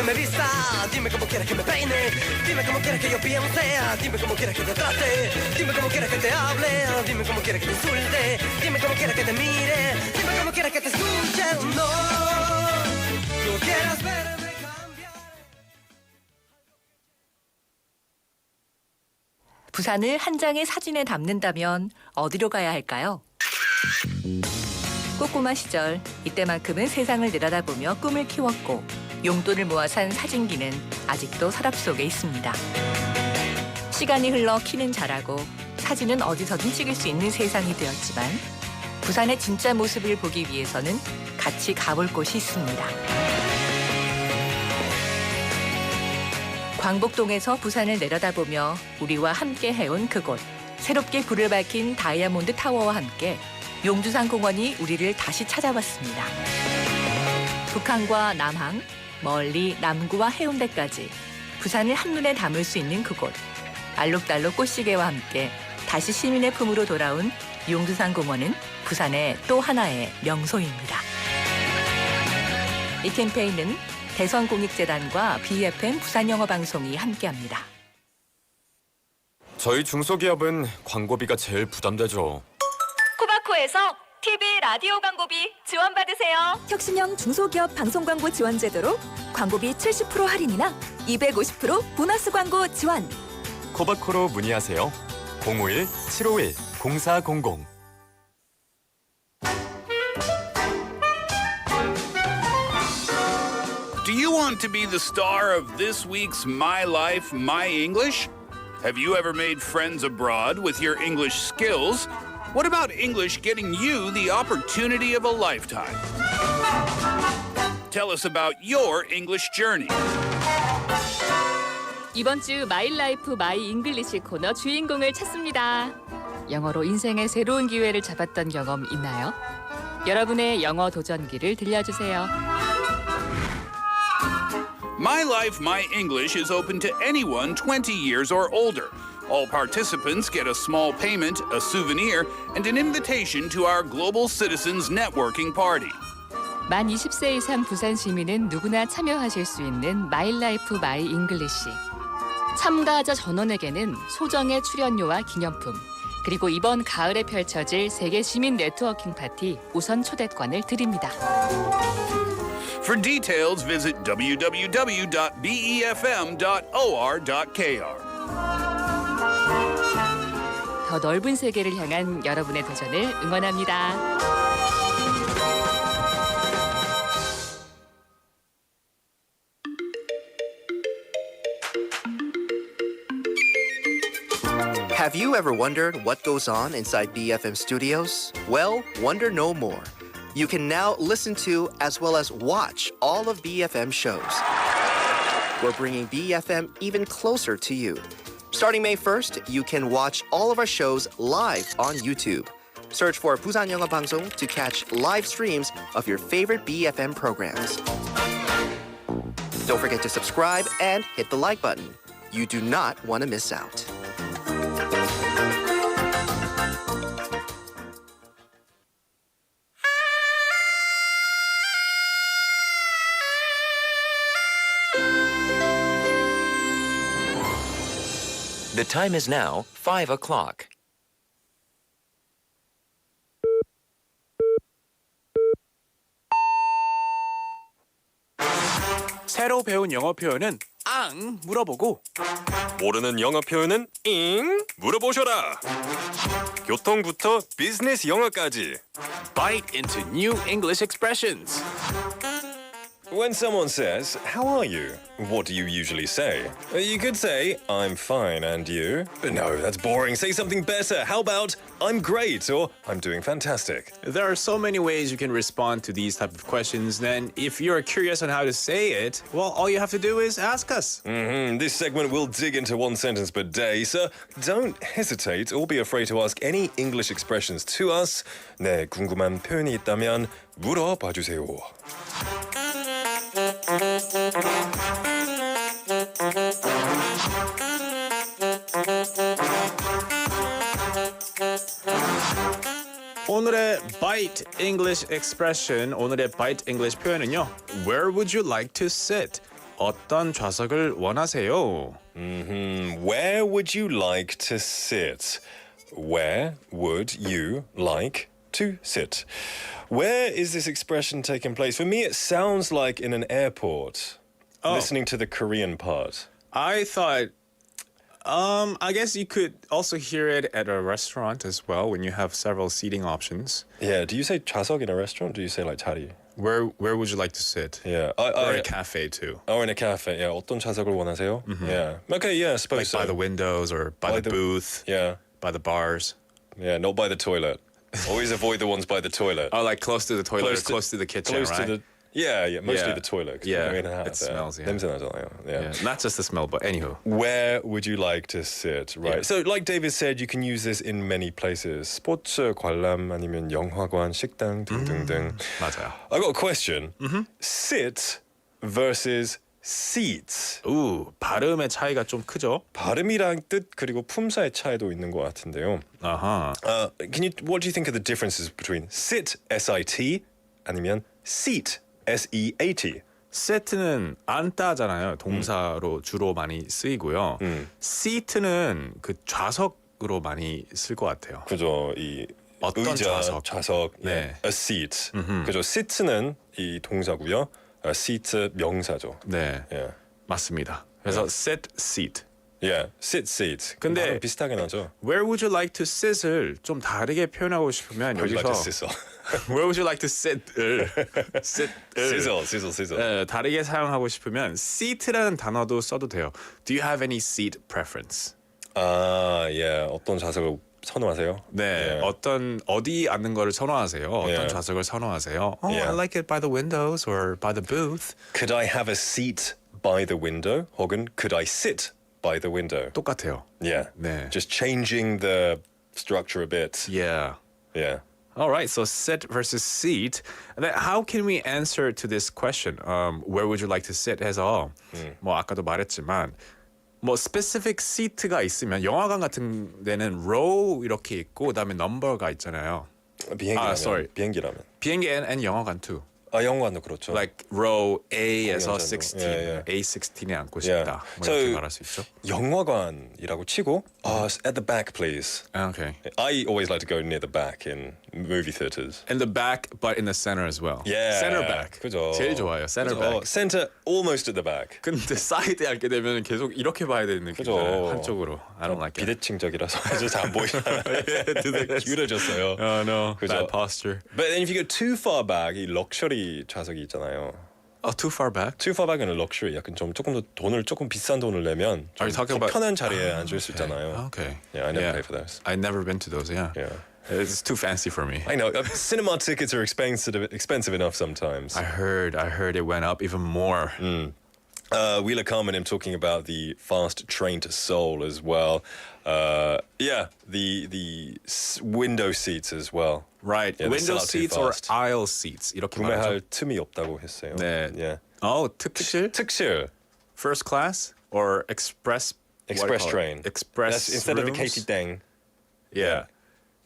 Me vista, dime cómo quieres que me peine, dime cómo quieres que yo piense, dime cómo quieres que te trate, dime cómo quieres que te hable, dime cómo quieres que te insulte, dime cómo quieres que te mire, dime cómo quieres que te escuche. No quieras verme cambiar. 부산을 한 장의 사진에 담는다면 어디로 가야 할까요? 꼬꼬마 시절 이때만큼은 세상을 내려다보며 꿈을 키웠고 용돈을 모아 산 사진기는 아직도 서랍 속에 있습니다. 시간이 흘러 키는 자라고 사진은 어디서든 찍을 수 있는 세상이 되었지만 부산의 진짜 모습을 보기 위해서는 같이 가볼 곳이 있습니다. 광복동에서 부산을 내려다보며 우리와 함께 해온 그곳. 새롭게 불을 밝힌 다이아몬드 타워와 함께 용두산 공원이 우리를 다시 찾아왔습니다. 북한과 남항, 멀리 남구와 해운대까지 부산을 한눈에 담을 수 있는 그곳. 알록달록 꽃시계와 함께 다시 시민의 품으로 돌아온 용두산 공원은 부산의 또 하나의 명소입니다. 이 캠페인은 대선공익재단과 bfm 부산영어방송이 함께합니다. 저희 중소기업은 광고비가 제일 부담되죠. 코바코에서 TV 라디오 광고비 지원받으세요. 혁신형 중소기업 방송광고 지원 제도로 광고비 70% 할인이나 250% 보너스 광고 지원. 코바코로 문의하세요. 051-751-0400. Do you want to be the star of this week's My Life, My English? Have you ever made friends abroad with your English skills? What about English getting you the opportunity of a lifetime? Tell us about your English journey. 이번 주 마이 라이프 마이 잉글리시 코너 주인공을 찾습니다. 영어로 인생의 새로운 기회를 잡았던 경험 있나요? 여러분의 영어 도전기를 들려주세요. My Life, My English is open to anyone 20 years or older. All participants get a small payment, a souvenir, and an invitation to our Global Citizens Networking Party. 만 20세 이상 부산 시민은 누구나 참여하실 수 있는 마이 라이프 마이 잉글리시. 참가자 전원에게는 소정의 출연료와 기념품, 그리고 이번 가을에 펼쳐질 세계 시민 네트워킹 파티 우선 초대권을 드립니다. For details, visit www.befm.or.kr. 더 넓은 세계를 향한 여러분의 도전을 응원합니다. Have you ever wondered what goes on inside BFM studios? Well, wonder no more. You can now listen to as well as watch all of BFM shows. We're bringing BFM even closer to you. Starting May 1st, you can watch all of our shows live on YouTube. Search for 부산영어방송 to catch live streams of your favorite BFM programs. Don't forget to subscribe and hit the like button. You do not want to miss out. The time is now 5 o'clock. 새로 배운 영어 표현은 앙 물어보고, 모르는 영어 표현은 잉 물어보셔라. 교통부터 비즈니스 영어까지. Bite into new English expressions. When someone says, "How are you?" what do you usually say? You could say, "I'm fine, and you?" But no, that's boring. Say something better. How about, "I'm great," or "I'm doing fantastic"? There are so many ways you can respond to these type of questions. Then, if you're curious on how to say it, well, all you have to do is ask us. This segment will dig into one sentence per day, so don't hesitate or be afraid to ask any English expressions to us. 네, 궁금한 표현이 있다면 물어봐 주세요. 오늘의 Bite English expression, 오늘의 Bite English 표현은요. Where would you like to sit? 어떤 좌석을 원하세요? Where would you like to sit? Where would you like to sit? Where is this expression taking place? For me, it sounds like in an airport. Listening to the Korean part. I thought, I guess you could also hear it at a restaurant as well when you have several seating options. Yeah, do you say 좌석 in a restaurant? Do you say like 자리? Where would you like to sit? Yeah, or a cafe too. Or in a cafe. Yeah, 어떤 좌석을 원하세요? Yeah. Okay, yeah, I suppose like by the windows or by the booth. Yeah. By the bars. Yeah, not by the toilet. Always avoid the ones by the toilet. Oh, like close to the toilet, close to the kitchen, close right? to the mostly Yeah. the toilet. Yeah, in and out it there. smells, yeah. 냄새 나잖아요. Yeah, not just the smell, but anywho. Where would you like to sit? Right. Yeah. So, like David said, you can use this in many places. 스포츠 관람 아니면 영화관, 식당 등등등. 맞아요. I got a question. Sit versus seats. 발음의 차이가 좀 크죠? 발음이랑 뜻 그리고 품사의 차이도 있는 것 같은데요. 아하. What do you think of the differences between sit, S-I-T, 아니면 seat, S-E-A-T? sit는 앉다잖아요. 동사로 주로 많이 쓰이고요. seat는 그 좌석으로 많이 쓸 것 같아요. 그죠. 이 어떤 의자, 좌석? 네. A seat. 그죠. sit는 이 동사고요. seat 명사죠. 네, 예. 맞습니다. 그래서 sit, seat. Yeah, sit, seat. 근데 비슷하게 나죠. Where would you like to sit을 좀 다르게 표현하고 싶으면 Where would you like to 여기서 sit? Where would you like to sit을 sizzle. 네, 다르게 사용하고 싶으면 seat라는 단어도 써도 돼요. Do you have any seat preference? 예. 어떤 좌석을 선호하세요? 네, 어디 앉는 거를 선호하세요? 어떤 좌석을 선호하세요? Oh, I like it by the windows or by the booth. Could I have a seat by the window? 혹은 could I sit by the window? 똑같아요. Yeah. 네. Just changing the structure a bit. Yeah. Yeah. All right, so sit versus seat. And then how can we answer to this question? Where would you like to sit? 해서 뭐 아까도 말했지만 뭐 specific seat가 있으면 영화관 같은 데는 row 이렇게 있고 그다음에 number가 있잖아요. 비행기라면. 비행기라면. 비행기 and 영화관 too. 영화관도 그렇죠. Like row A에서 16, yeah. A16에 앉고 싶다. 뭐 So, 이렇게 말할 수 있죠. 영화관이라고 치고 at the back please. Okay. I always like to go near the back in movie theaters. In the back, but in the center as well. Yeah. Center back. 그죠. 제일 좋아요. Center back. Center almost at the back. 근데 사이드에 앉게 되면 계속 이렇게 봐야 되는 느낌이잖아요. 한쪽으로. I don't like it. 비대칭적이라서 아주 잘 안 보이잖아요. 기울어졌어요. Oh no, 그죠? bad posture. But then if you go too far back, 이 럭셔리 좌석이 있잖아요. Too far back? Too far back은 럭셔리. 약간 조금 더 조금 비싼 돈을 내면 좀 더 편한 자리에 앉을 수 있잖아요. Okay. Yeah, I never pay for those. I've never been to those. Yeah. It's too fancy for me. I know. Cinema tickets are expensive enough sometimes. I heard it went up even more. Wheeler Carmen talking about the fast train to Seoul as well. The window seats as well. Right. Yeah, window seats or aisle seats. 이렇게 구매할 말하죠. 틈이 없다고 했어요. 네. Yeah. 특실? First class or express train. Express That's instead of the KT 땡. Yeah.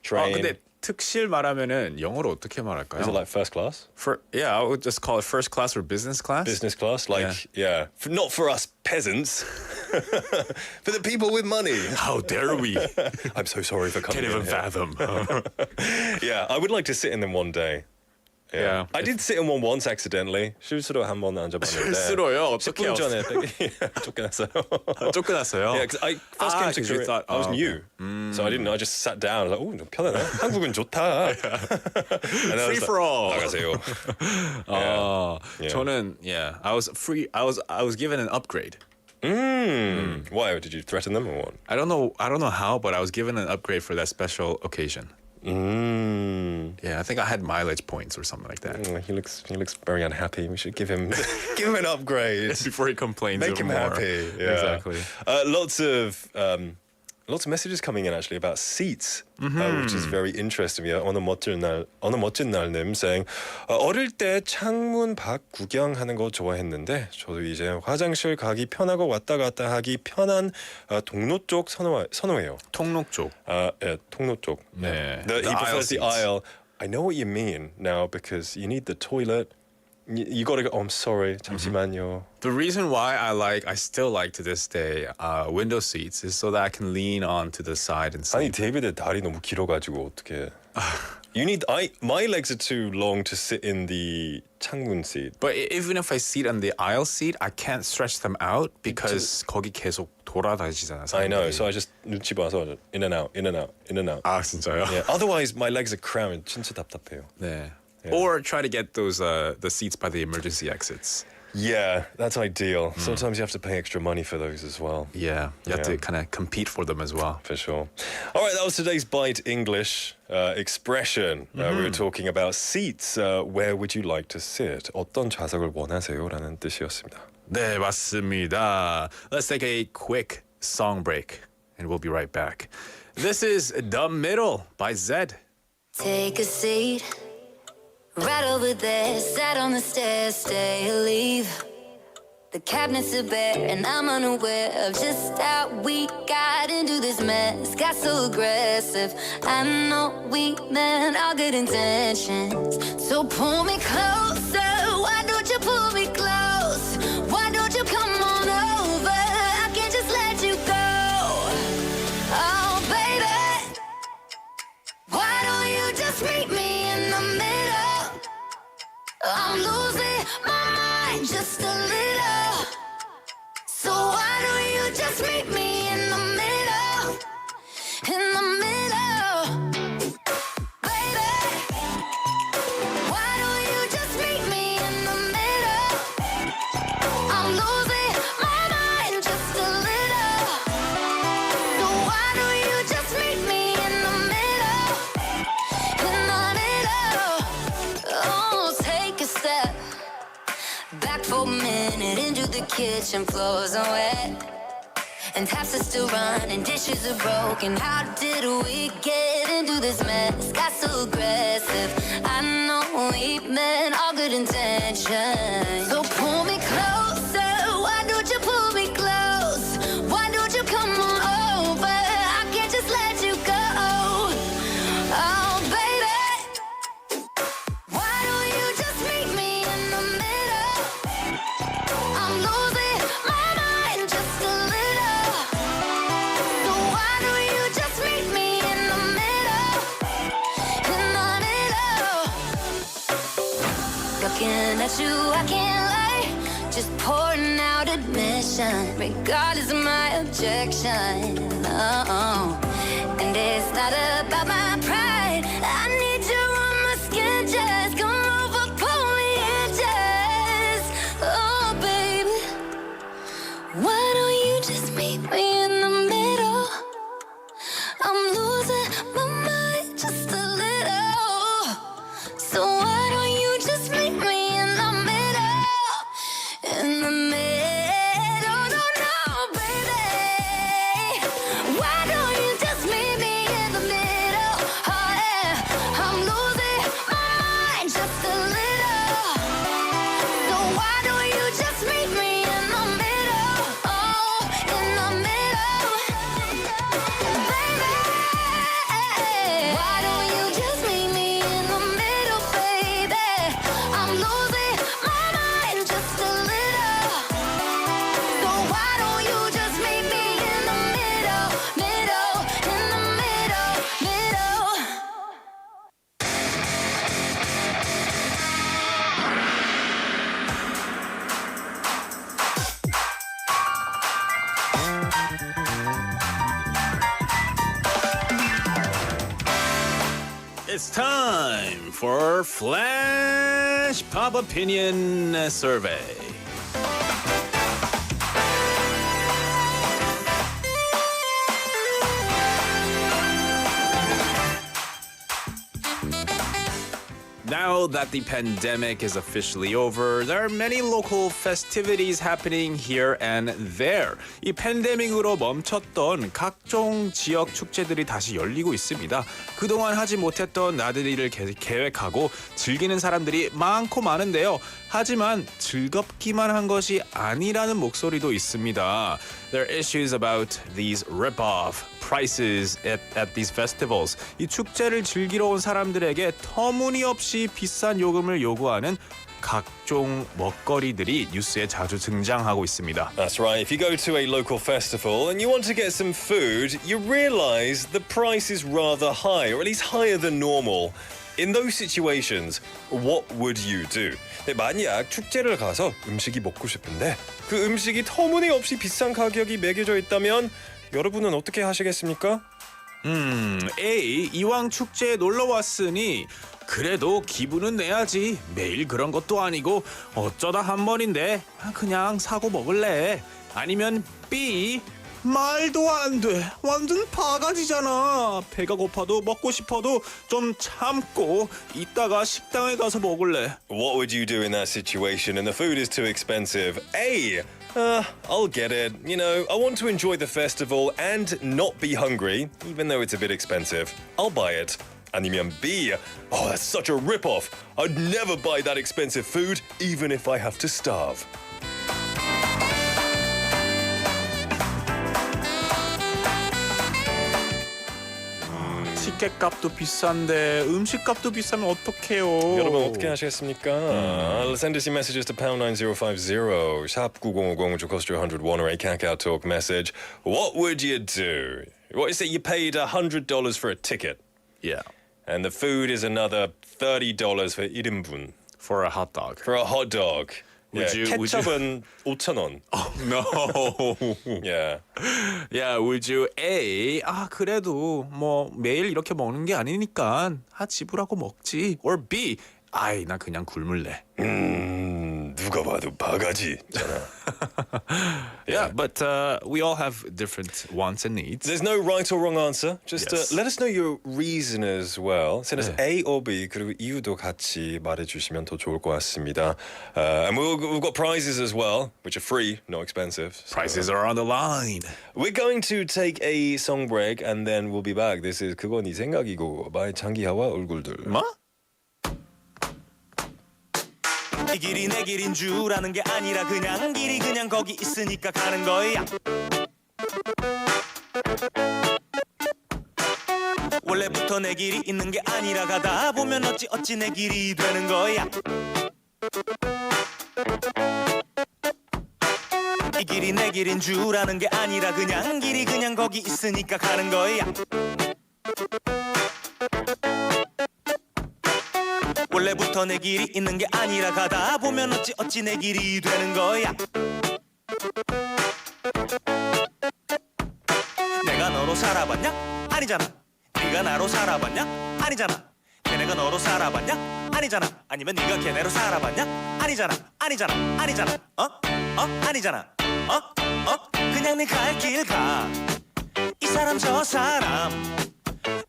Train. 근데 특실 말하면은 영어로 어떻게 말할까요? Is it like first class? I would just call it first class or business class. Business class, not for us peasants, for the people with money. How dare we? I'm so sorry for coming. Can't even in here. fathom. I would like to sit in them one day. Yeah. I did sit in one once accidentally. 실수로 한 번 앉아봤는데. 실수로요? 어떻게 10분 전에 쫓겨났어요. 쫓겨났어요? Yeah, because I first came to Korea. thought, I was new, so I didn't know. I just sat down. I was like, "Oh, 편하네. 한국은 좋다." Free for all. 나가세요. 저는 I was free. I was given an upgrade. Why did you threaten them or what? I don't know how, but I was given an upgrade for that special occasion. Yeah, I think I had mileage points or something like that. He looks very unhappy. We should give him an upgrade before he complains. Make him more. happy. Yeah. Exactly. Lots of messages coming in actually about seats, which is very interesting. Yeah, 어느 멋진 날님 saying 어릴 때 창문 밖 구경하는 거 좋아했는데 저도 이제 화장실 가기 편하고 왔다 갔다 하기 편한 통로 쪽 선호해요. 통로 쪽. 통로 쪽. 네. He prefers the seats. aisle. I know what you mean now because you need the toilet. You gotta go. Oh, I'm sorry. 잠시만요. The reason why I still like to this day window seats is so that I can lean on to the side and 아니 sleep. 데이비드 다리 너무 길어가지고 어떻게? My legs are too long to sit in the 창문 seat. But even if I sit on the aisle seat, I can't stretch them out because 거기 계속 돌아다니시잖아요. I know. So I just 눈치 봐서 in and out. 아 진짜요? Yeah. Otherwise, my legs are cramped. 진짜 답답해요. 네. Yeah. Or try to get those the seats by the emergency exits. Yeah, that's ideal. Sometimes you have to pay extra money for those as well. Yeah, you have to kind of compete for them as well. For sure. All right, that was today's Bite English expression. We were talking about seats. Where would you like to sit? 어떤 좌석을 원하세요? 라는 뜻이었습니다. 네, 맞습니다. Let's take a quick song break and we'll be right back. This is The Middle by Zed. Take a seat right over there. Sat on the stairs, stay or leave. The cabinets are bare and I'm unaware of just how we got into this mess. Got so aggressive. I know we meant all good intentions. So pull me closer. Why don't you pull me close? Why don't you come on over? I can't just let you go. Oh, baby. Why don't you just meet me in the middle? I'm losing my mind just a little. So why don't you just meet me in the middle? In the middle. Baby. Why don't you just meet me in the middle? I'm losing my mind just a little. So why don't you just meet me in the middle? In the middle. Oh, take a step back for a minute into the kitchen. Floors are wet and taps are still running, dishes are broken. How did we get into this mess? Got so aggressive. I know we meant all good intentions. So pull me closer. Why don't you pull me close? Why don't you come on over? I can't just let you go. Oh, baby. Why don't you just meet me in the middle? I'm losing my mind just a little. So why don't you just meet me in the middle? In the middle. Looking at you, I can't lie. Just pouring out admission, regardless of my objection. Oh, and it's not about my pride. I need you on my skin, just come over, pull me in, just. Oh, baby, why don't you just meet me in the middle? I'm losing my mind just a little. So why don't you just meet me in the middle? In the middle, no, baby. Why don't you just meet me in the middle? Oh, yeah. I'm losing my mind just a little. So why don't you just meet me in the middle? Oh, in the middle. Baby, why don't you just meet me in the middle, baby? I'm losing my mind just a little. So why don't you just meet me in the middle, middle, in the middle, middle? It's time for Flash Pop Opinion Survey. Now that the pandemic is officially over, there are many local festivities happening here and there. 이 팬데믹으로 멈췄던 각종 지역 축제들이 다시 열리고 있습니다. 그동안 하지 못했던 나들이를 계획하고 즐기는 사람들이 많고 많은데요. 하지만 즐겁기만 한 것이 아니라는 목소리도 있습니다. There are issues about these rip-off prices at these festivals. 이 축제를 즐기러 온 사람들에게 터무니없이 비싼 요금을 요구하는 각종 먹거리들이 뉴스에 자주 등장하고 있습니다. That's right. If you go to a local festival and you want to get some food, you realize the price is rather high, or at least higher than normal. In those situations, what would you do? 네, 만약 축제를 가서 음식이 먹고 싶은데 그 음식이 터무니없이 비싼 가격이 매겨져 있다면 여러분은 어떻게 하시겠습니까? A. 이왕 축제에 놀러 왔으니 그래도 기분은 내야지. 매일 그런 것도 아니고 어쩌다 한 번인데 그냥 사고 먹을래. 아니면 B. 말도 안 돼. 완전 바가지잖아. 배가 고파도 먹고 싶어도 좀 참고 이따가 식당에 가서 먹을래. What would you do in that situation and the food is too expensive? A. I'll get it. You know, I want to enjoy the festival and not be hungry, even though it's a bit expensive. I'll buy it. 아니면 B. Oh, that's such a rip-off. I'd never buy that expensive food, even if I have to starve. 티켓값도 비싼데 음식값도 비싸면 어떡해요? 여러분 어떻게 하시겠습니까? Send us your messages to #9050 샵 9050 which will cost you 101 or a Kakao Talk message. What would you do? What is it? You paid $100 for a ticket. Yeah. And the food is another $30 for 1인분. For a hot dog. For a hot dog. 케첩은 5,000원. Oh, no. Yeah. Yeah, would you A. 그래도 뭐 매일 이렇게 먹는 게 아니니까 지불하고 먹지. Or B. 나 그냥 굶을래. 누가 봐도 바가지잖아. Yeah, but we all have different wants and needs. There's no right or wrong answer. Just Yes. let us know your reason as well. Send us A or B 그리고 이유도 같이 말해주시면 더 좋을 것 같습니다. And we've got prizes as well, which are free, not expensive. So Prices are on the line. We're going to take a song break and then we'll be back. This is 그건 네 생각이고 by 장기하와 얼굴들. 뭐? 이 길이 내 길인 줄 아는 게 아니라 그냥 길이 그냥 거기 있으니까 가는 거야. 원래부터 내 길이 있는 게 아니라 가다 보면 어찌 내 길이 되는 거야. 이 길이 내 길인 줄 아는 게 아니라 그냥 길이 그냥 거기 있으니까 가는 거야. 원래부터 내 길이 있는 게 아니라 가다 보면 어찌 내 길이 되는 거야. 내가 너로 살아봤냐? 아니잖아. 네가 나로 살아봤냐? 아니잖아. 걔네가 너로 살아봤냐? 아니잖아. 아니면 네가 걔네로 살아봤냐? 아니잖아. 아니잖아. 아니잖아. 그냥 네 갈 길 가. 이 사람 저 사람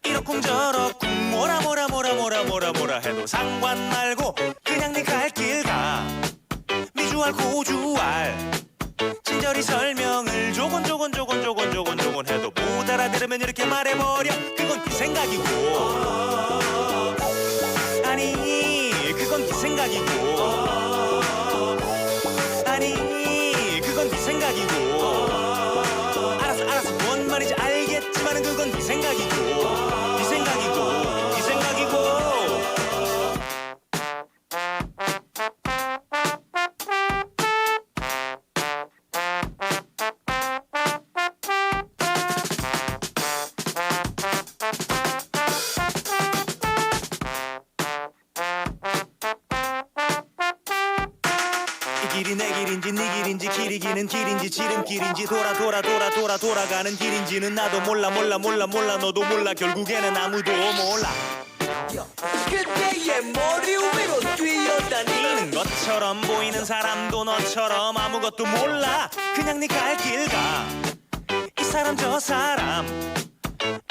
이러쿵저러쿵 뭐라 해도 상관 말고 그냥 네 갈 길 가. 미주알 고주알 친절히 설명을 조곤 해도 못 알아들으면 이렇게 말해버려. 그건 네 생각이고 아니 그건 네 생각이고 아니 그건 네 생각이고 알았어 뭔 말인지 알겠지만은 그건 네 생각이고 네 생각이고 길이 내 길인지 네 길인지 길이기는 길인지 지름길인지 돌아가는 길인지는 나도 몰라 너도 몰라 결국에는 아무도 몰라. 그때의 머리 위로 뛰어다니는 것처럼 보이는 사람도 너처럼 아무것도 몰라. 그냥 네 갈 길 가. 이 사람 저 사람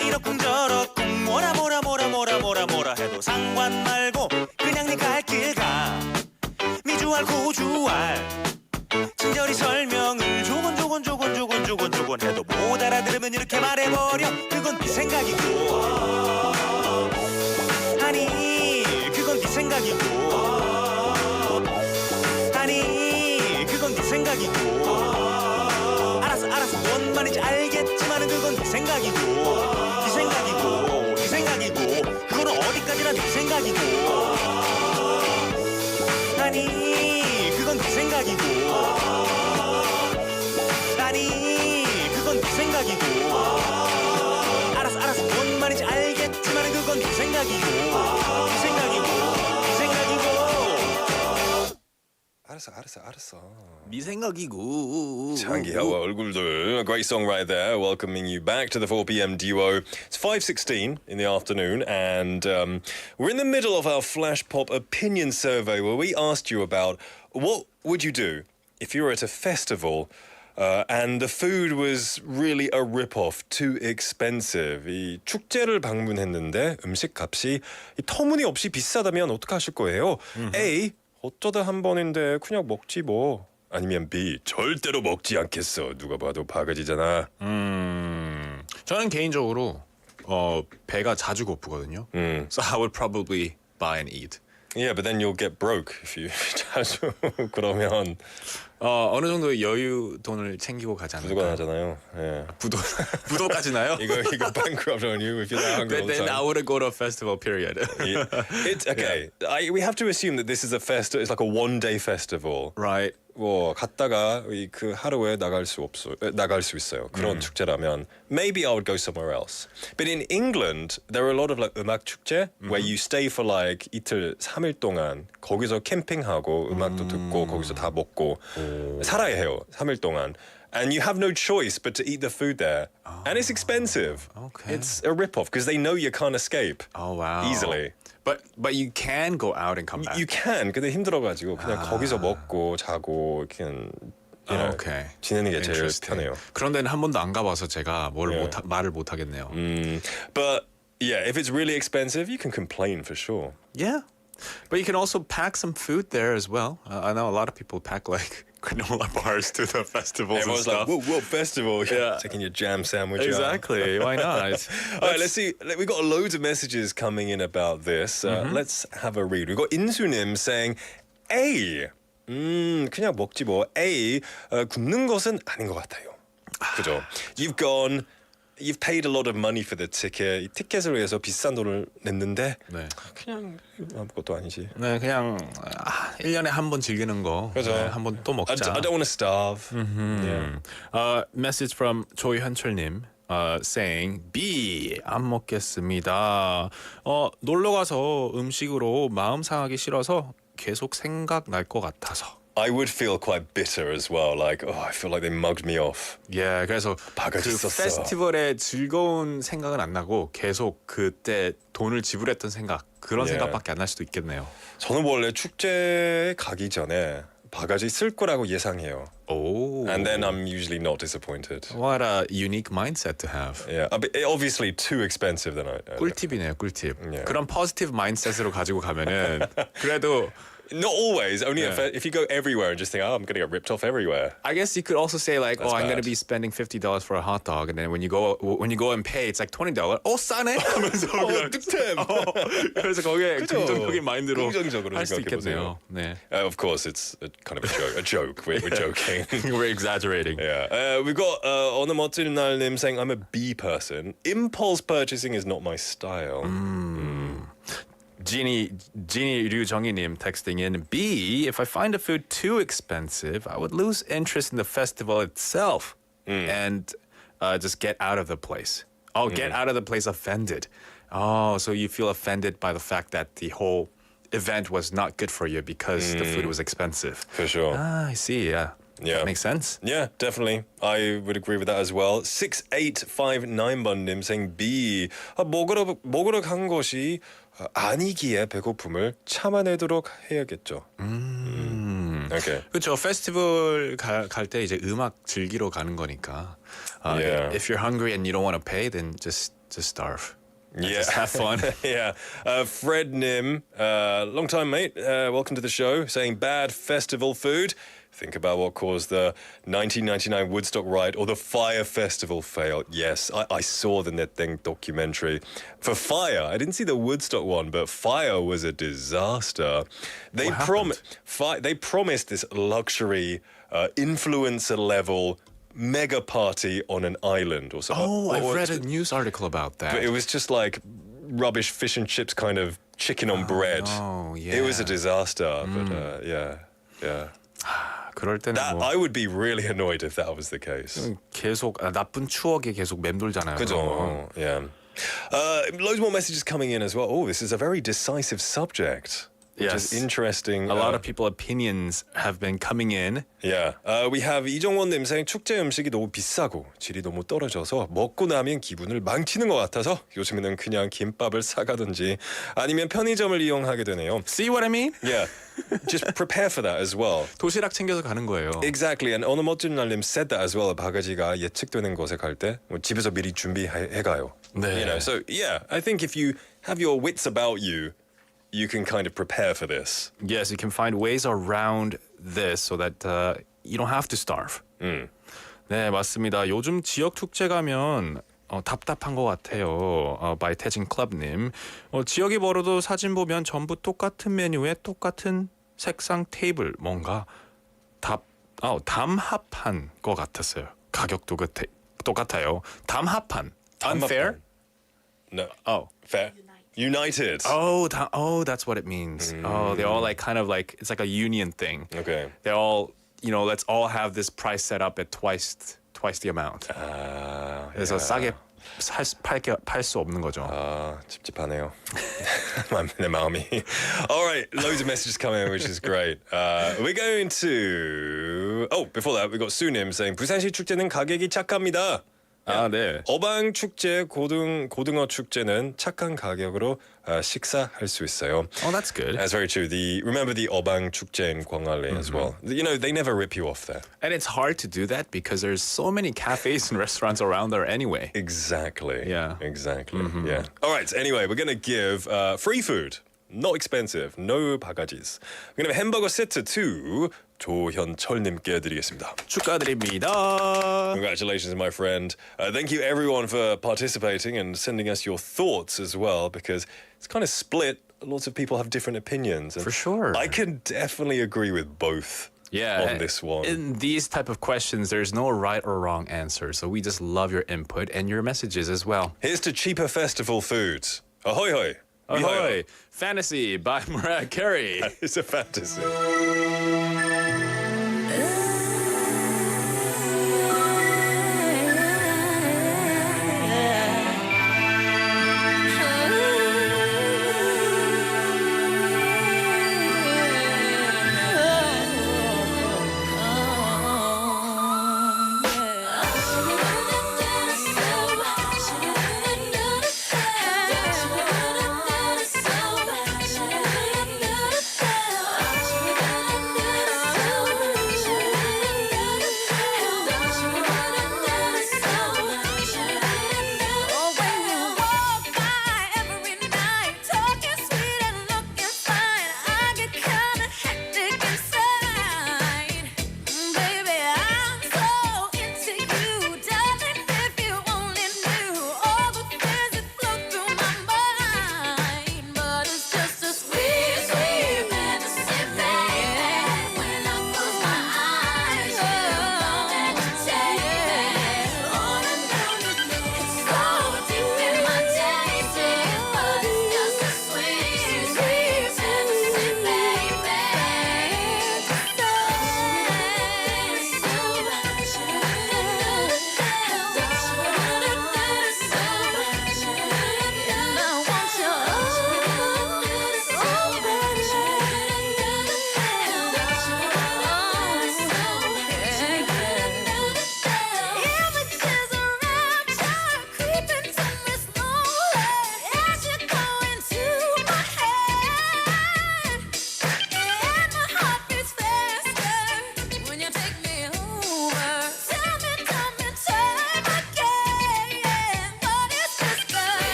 이러쿵저러쿵 뭐라 해도 상관 말고 그냥 네 갈 길 가. 미주알 고주알 친절히 설명을 조곤 해도 못 알아들으면 이렇게 말해버려. 그건 네 생각이고 아니 그건 네 생각이고 아니 그건 네 생각이고 알았어 뭔 말인지 알겠지만은 그건 네 생각이고 그거는 어디까지나 네 생각이고 아니 그건 네 생각이고 아니 그건 네 생각이고 알았어 뭔 말인지 알겠지만 그건 네 생각이고 알았어. 네 생각이고. 장기하와 얼굴들. A great song right there, welcoming you back to the 4 p.m. duo. It's 5:16 in the afternoon, and we're in the middle of our Flash Pop opinion survey where we asked you about what would you do if you were at a festival and the food was really a rip-off, too expensive. 이 축제를 방문했는데 음식 값이 터무니없이 비싸다면 어떡하실 거예요? A. 어쩌다 한 번인데 그냥 먹지 뭐. 아니면 B. 절대로 먹지 않겠어. 누가 봐도 바가지잖아. 저는 개인적으로 배가 자주 고프거든요. So I would probably buy and eat. Yeah, but then you'll get broke if you 자주 그러면 어느 정도 여유 돈을 챙기고 가지 않을까? 부도가 나잖아요. 예. 부도까지나요? 이거 bankrupt on you if you're that hungry all the Then time. I wouldn't go to a festival. Period. Yeah. It's okay. We have to assume that this is a festival. It's like a one-day festival. Right. 뭐 갔다가 그 하루에 나갈 수 있어요. 그런 축제라면 maybe I would go somewhere else. But in England, there are a lot of like 음악 축제 where you stay for like 이틀 3일 동안 거기서 캠핑하고 음악도 듣고 거기서 다 먹고 살아야 해요. 3일 동안. And you have no choice but to eat the food there. And it's expensive. Okay. It's a rip-off because they know you can't escape easily. But you can go out and come back. You can. 근데 힘들어가지고 그냥 거기서 먹고 자고 그냥 okay. 지내는 게 제일 편해요. 그런 데는 한 번도 안 가봐서 제가 말을 못 하겠네요. But yeah, if it's really expensive, you can complain for sure. Yeah. But you can also pack some food there as well. I know a lot of people pack like granola bars to the festivals Everyone's and stuff. like, whoa, festival. Yeah. Taking your jam sandwich Exactly. Why not? All right, let's see. We've got loads of messages coming in about this. Let's have a read. We've got 인수님 saying, A. 그냥 먹지 뭐. A. 굶는 것은 아닌 것 같아요. 그죠? You've paid a lot of money for the ticket. 이 티켓을 위해서 비싼 돈을 냈는데 그냥 아무것도 아니지. 네, 그냥 1년에 한 번 즐기는 거. 그죠? 네, 한 번 또 먹자. I don't want to starve. Yeah. Message from 조현철님. saying B 안 먹겠습니다. 놀러 가서 음식으로 마음 상하기 싫어서 계속 생각 날 것 같아서. I would feel quite bitter as well. Like, I feel like they mugged me off. Yeah, 그래서 그 페스티벌의 즐거운 생각은 안 나고 계속 그때 돈을 지불했던 생각 그런 생각밖에 안 날 수도 있겠네요. 저는 원래 축제에 가기 전에 바가지 쓸 거라고 예상해요. Oh. And then I'm usually not disappointed. What a unique mindset to have. Yeah, obviously too expensive than I. 꿀팁이네요, 꿀팁. Yeah. 그런 positive mindset으로 가지고 가면은 그래도. Not always. Only if you go everywhere and just think, I'm going to get ripped off everywhere. I guess you could also say like, That's I'm going to bad. be spending $50 for a hot dog, and then when you go and pay, it's like $20. 싸네. 하면서 득템. 그래서 거기에 긍정적인 마인드로 긍정적으로 할 수 있겠네요. 네. Of course, it's kind of a joke. We're joking. We're exaggerating. Yeah. We've got 어느 멋진 날님 saying, I'm a B person. Impulse purchasing is not my style. Jeannie 류정희님 texting in B. If I find the food too expensive, I would lose interest in the festival itself and just get out of the place. Get out of the place offended. So you feel offended by the fact that the whole event was not good for you because the food was expensive. For sure. I see. Yeah. That makes sense. Yeah, definitely. I would agree with that as well. 6859번님 saying B. 먹으러 간 것이 아니기에 배고픔을 참아내도록 해야겠죠. Okay. 그렇죠. 페스티벌 갈 때 이제 음악 즐기러 가는 거니까. If you're hungry and you don't want to pay, then just starve. Just have fun. Yeah. Fred Nim, long time mate, welcome to the show, saying bad festival food. Think about what caused the 1999 Woodstock riot or the Fire Festival fail. Yes, I saw the Net Thing documentary. For Fire, I didn't see the Woodstock one, but Fire was a disaster. They promised this luxury, influencer level mega party on an island or something. I've read a news article about that. But it was just like rubbish fish and chips kind of chicken on bread. Yeah. It was a disaster, but yeah. 그럴 때는 I would be really annoyed if that was the case. 계속 나쁜 추억에 계속 맴돌잖아요. 그죠? Yeah. Loads more messages coming in as well. Oh, this is a very decisive subject. which is interesting. A lot of people opinions have been coming in. Yeah. We have 이정원님 saying 축제 음식이 너무 비싸고 질이 너무 떨어져서 먹고 나면 기분을 망치는 것 같아서 요즘에는 그냥 김밥을 사가든지 아니면 편의점을 이용하게 되네요. See what I mean? Yeah. Just prepare for that as well. 도시락 챙겨서 가는 거예요. Exactly. And 어느 멋진 날님 said that as well. 바가지가 예측되는 곳에 갈 때 집에서 미리 준비해 가요. 네. You know, so yeah, I think if you have your wits about you, you can kind of prepare for this. Yes, you can find ways around this so that you don't have to starve. 네, 맞습니다. 요즘 지역 축제 가면 답답한 것 같아요. by 태진 클럽님. 지역이 멀어도 사진 보면 전부 똑같은 메뉴에 똑같은 색상 테이블 뭔가 담합한 것 같았어요. 가격도 똑같아요. 담합한. Unfair? No. Oh. Fair. United. Oh, that's what it means. They all like kind of like it's like a union thing. Okay. They all, let's all have this price set up at twice the amount. 그래서 싸게 팔 수 없는 거죠. 찝찝하네요. 내 마음이. All right, loads of messages coming in, which is great. We're going to. Before that, we got Sunim saying 부산시 축제는 가격이 착합니다. 네. 어방 축제, 고등어 축제는 착한 가격으로 식사할 수 있어요. Oh, that's good. That's very true. Remember the 어방 축제 in 광안리 as well. They never rip you off there. And it's hard to do that because there's so many cafes and restaurants around there anyway. Exactly. Yeah. Exactly. Yeah. All right. Anyway, we're gonna give free food. Not expensive. No 바가지s. We're gonna have 햄버거 세트 to 조현철님께 드리겠습니다. 축하드립니다. Congratulations, my friend. Thank you, everyone, for participating and sending us your thoughts as well, because it's kind of split. Lots of people have different opinions. And For sure. I can definitely agree with both on this one. In these type of questions, there's no right or wrong answer. So we just love your input and your messages as well. Here's to cheaper festival foods. Ahoy, hoy. Ahoy! Fantasy by Mariah Carey. It's a fantasy.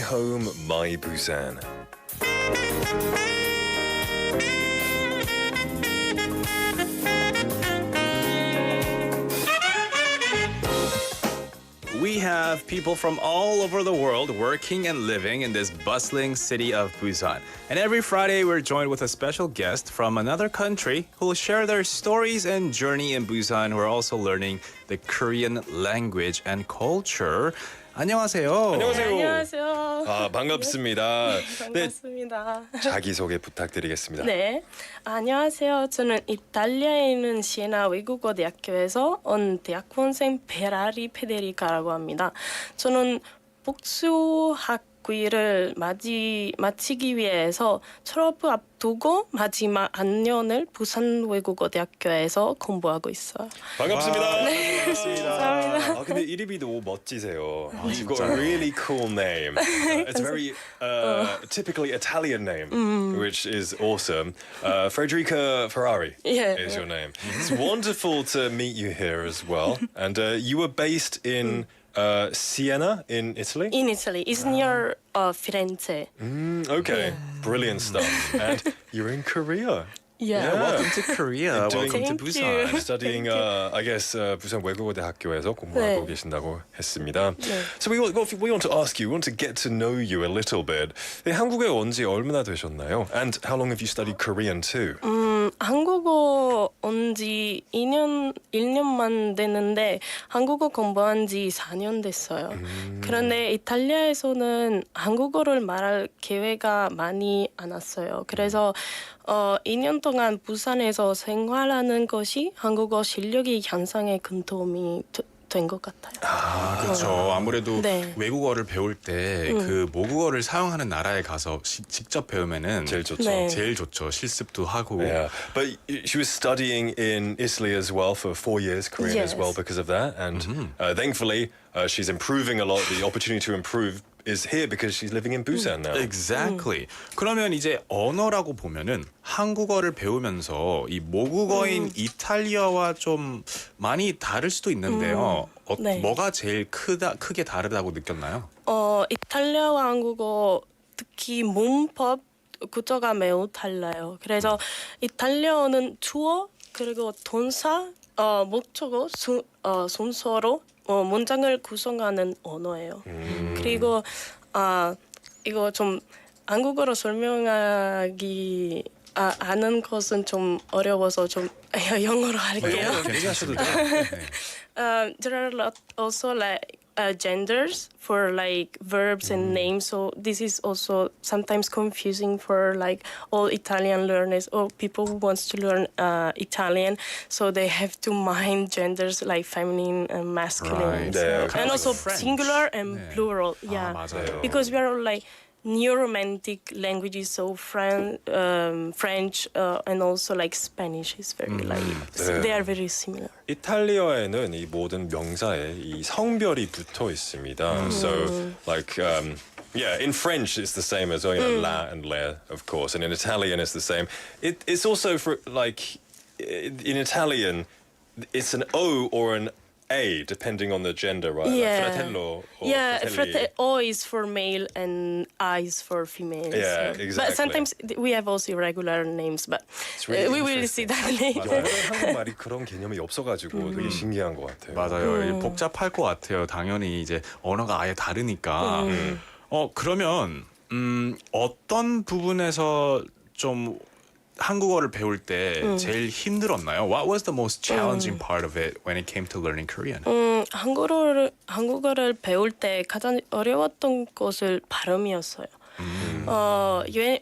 home, my Busan. We have people from all over the world working and living in this bustling city of Busan. And every Friday, we're joined with a special guest from another country who will share their stories and journey in Busan. We're also learning the Korean language and culture. 안녕하세요. 안녕하세요. 아, 반갑습니다. 반갑습니다. 네, 자기소개 부탁드리겠습니다. 네, 안녕하세요. 저는 이탈리아에 있는 시에나 외국어 대학교에서 온 대학원생 베라리 페데리카라고 합니다. 저는 복수학위를 마치기 위해서 졸업을 앞두고 마지막 학년을 부산 외국어 대학교에서 공부하고 있어요. 반갑습니다. 네, 감사합니다. 아, 근데 이름이 너무 멋지세요. You've got a really cool name. It's very typically Italian name, which is awesome. Federica Ferrari is your name. It's wonderful to meet you here as well. And you were based in Siena in Italy? In Italy. It's near Firenze. Okay, brilliant stuff. And you're in Korea. Yeah. Welcome to Korea. Welcome to Busan. Studying, I guess, 부산 외국어대학교에서 공부하고 계신다고 했습니다. So we want to ask you, we want to get to know you a little bit. 네, 한국에 온 지 얼마나 되셨나요? And how long have you studied Korean too? 한국어 온 지 1년만 됐는데 한국어 공부한 지 4년 됐어요. 그런데 이탈리아에서는 한국어를 말할 기회가 많이 안 왔어요. 그래서 2년 동안 부산에서 생활하는 것이 한국어 실력이 향상에 큰 도움이 된 것 같아요. 아, 그렇죠. 아무래도 네. 외국어를 배울 때 그 모국어를 사용하는 나라에 가서 직접 배우면은 제일 좋죠. 네. 제일 좋죠. 실습도 하고. Yeah, but she was studying in Italy as well for 4 years, Korean as well because of that. And thankfully, she's improving a lot. The opportunity to improve is here because she's living in Busan now. Exactly. 그러면 이제 언어라고 보면은 한국어를 배우면서 이 모국어인 이탈리아와 좀 많이 다를 수도 있는데요. 네. 뭐가 제일 크게 다르다고 느꼈나요? 이탈리아와 한국어 특히 문법 구조가 매우 달라요. 그래서 이탈리아어는 주어 그리고 동사, 목적어 순서로 문장을 구성하는 언어예요. 그리고 이거 좀 한국어로 설명하기 아는 것은 좀 어려워서 좀 영어로 할게요. 얘기하셔도 돼요. There are also like genders for like verbs and names, so this is also sometimes confusing for like all Italian learners or people who wants to learn Italian, so they have to mind genders like feminine and masculine, Right. Yeah, and also French. singular and plural. Yeah, 맞아요. because we are like neo-romantic languages, so French and also like Spanish is very like they are very similar. 이탈리아에는 이 모든 명사에 이 성별이 붙어 있습니다. So like yeah, in French it's the same as la and le, of course, and in Italian it's the same. It's also for like in Italian it's an O or an A depending on the gender, right? Yeah. Like fratello or Yeah, O is for male and I is for female. Yeah, so. exactly. But sometimes we have also irregular names, but really we will see that later. 한국말이 그런 개념이 없어가지고 되게 신기한 것 같아요. 맞아요. 복잡할 것 같아요. 당연히 이제 언어가 아예 다르니까. 그러면 어떤 부분에서 좀 한국어를 배울 때 제일 힘들었나요? What was the most challenging part of it when it came to learning Korean? 한국어를 배울 때 가장 어려웠던 것은 발음이었어요.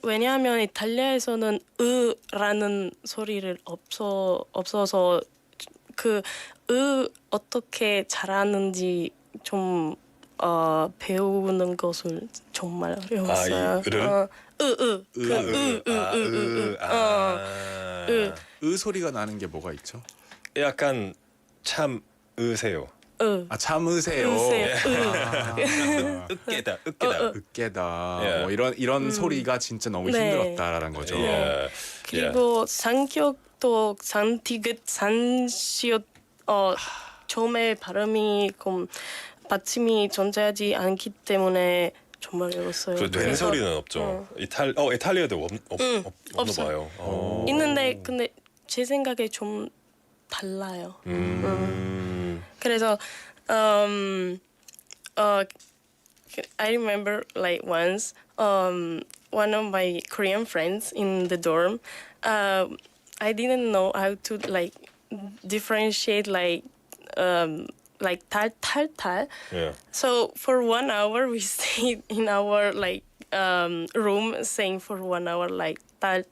왜냐하면 이탈리아에서는 으라는 소리를 없어서 그 어떻게 잘하는지 좀 배우는 것을 정말 어려웠어요. 으 소리가 나는 게 뭐가 있죠? 약간 참 으세요. 참으세요. 으깨다. 뭐 이런 소리가 진짜 너무 힘들었다라는 거죠. 그리고 산격도 산티귿, 산시옷 처음에 발음이 받침이 존재하지 않기 때문에 정말 외웠어요. 그 된소리는 없죠. 이탈리아도 없나 봐요. 있는데 근데 제 생각에 좀 달라요. 그래서 I remember like once one of my Korean friends in the dorm I didn't know how to like differentiate like tal. Yeah. So for 1 hour we stayed in our like room saying for 1 hour like tal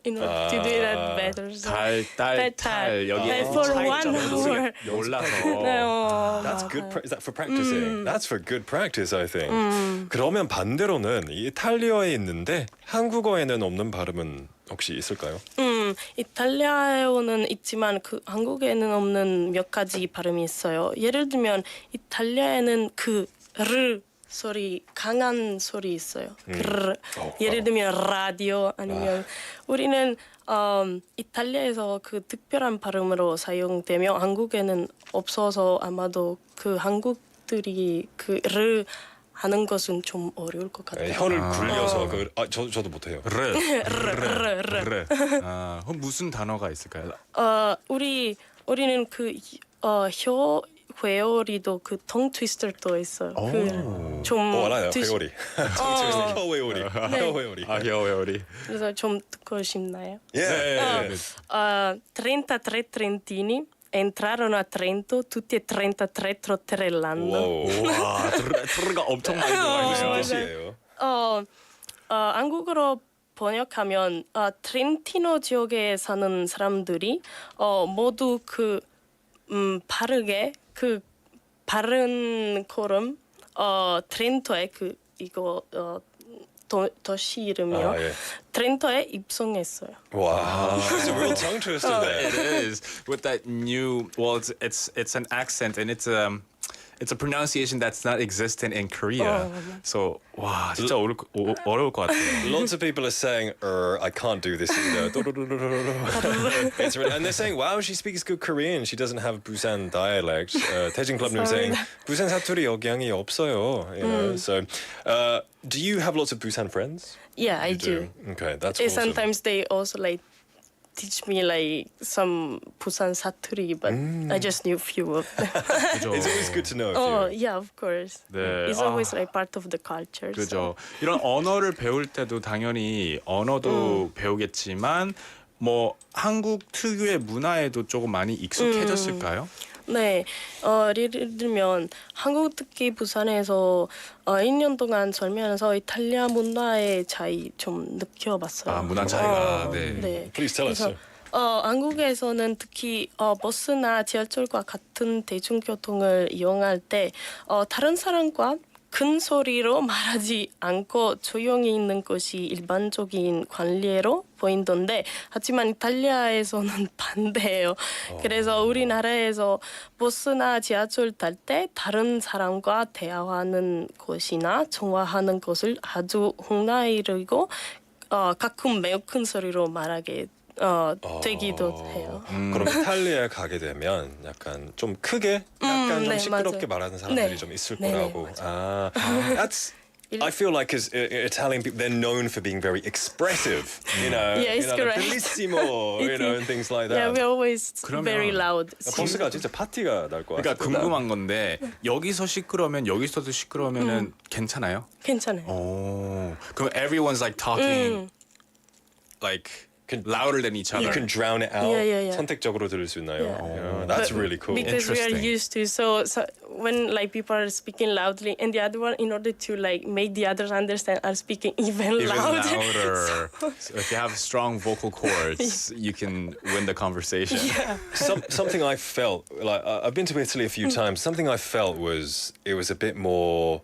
in order to do that better. So tal 여기 for 1 hour. 몰라서. That's good. Is that for practicing? That's for good practice, I think. 그러면 반대로는 이탈리아에 있는데 한국어에는 없는 발음은 혹시 있을까요? 이탈리아어는 있지만 그 한국에는 없는 몇 가지 발음이 있어요. 예를 들면 이탈리아에는 그 르 소리 강한 소리 있어요. 예를 들면 라디오 아니면 우리는 이탈리아에서 그 특별한 발음으로 사용되며 한국에는 없어서 아마도 그 한국들이 그 르 하는 것은 좀 어려울 것 같아요. 혀를 굴려서 저도 못해요. 르. 그럼 무슨 단어가 있을까요? 우리는 그 혀 회오리도 그 tongue twister도 있어요. 좀 알아요. 회오리. 혀 회오리. 혀 회오리. 혀 회오리. 그래서 좀 듣고 싶나요? 예. 33 trentini entrarono a Trento tutti e 33 trotterellando. 와, 트르가 엄청 많이 들어가 무슨 뜻이에요? 한국어로 번역하면 트렌티노 지역에 사는 사람들이 모두 그 바르게 그 바른 걸음 트렌토에 그 이거 도시 이름이요. 트렌토에 입성했어요. Wow, it's a real tongue twister there. It is with that new. Well, it's an accent and it's a pronunciation that's not existent in Korea. So 와 진짜 어려울 것 같아요. Lots of people are saying, I can't do this either. It's really, and they're saying, wow, she speaks good Korean. She doesn't have Busan dialect. 태진 클럽님 saying, 부산 사투리 역량이 없어요. You know? So, do you have lots of Busan friends? Yeah, I do. Okay, that's awesome. Sometimes they also like teach me like some Busan 사투리, but I just knew few of them. It's always good to know. A few. Yeah, of course. 네. It's always like part of the culture. 그죠. 이런 언어를 배울 때도 당연히 언어도 배우겠지만 뭐 한국 특유의 문화에도 조금 많이 익숙해졌을까요? 네, 예를 들면 한국 특히 부산에서 2년 동안 살면서 이탈리아 문화의 차이 좀 느껴봤어요. 문화 차이가. 네. Please tell us. 한국에서는 특히 버스나 지하철과 같은 대중교통을 이용할 때 다른 사람과 큰 소리로 말하지 않고 조용히 있는 것이 일반적인 관례로 보이던데 하지만 이탈리아에서는 반대예요. 그래서 우리나라에서 버스나 지하철 탈 때 다른 사람과 대화하는 것이나 통화하는 것을 아주 흥나이르고 가끔 매우 큰 소리로 말하게 되기도 해요. 그럼 이탈리아에 가게 되면 약간 좀 크게 약간 좀 시끄럽게 말하는 사람들이 좀 있을 거라고. That's I feel like as Italian people, they're known for being very expressive. You know, yes, correct. bellissimo, you know, and things like that. Yeah, we're always very loud. 버스가 진짜 파티가 날 것 같아요. 그러니까 궁금한 건데 여기서 시끄러우면 여기서도 시끄러우면은 괜찮아요? 괜찮아요. 그럼 everyone's like talking like louder than each other. You can drown it out. Yeah. 선택적으로 들을 수 있나요? Yeah, that's really cool. Because we are used to so when like people are speaking loudly and the other one in order to like make the others understand are speaking even louder. So if you have strong vocal cords, you can win the conversation. Yeah. Something I felt like I've been to Italy a few times. Something I felt was it was a bit more.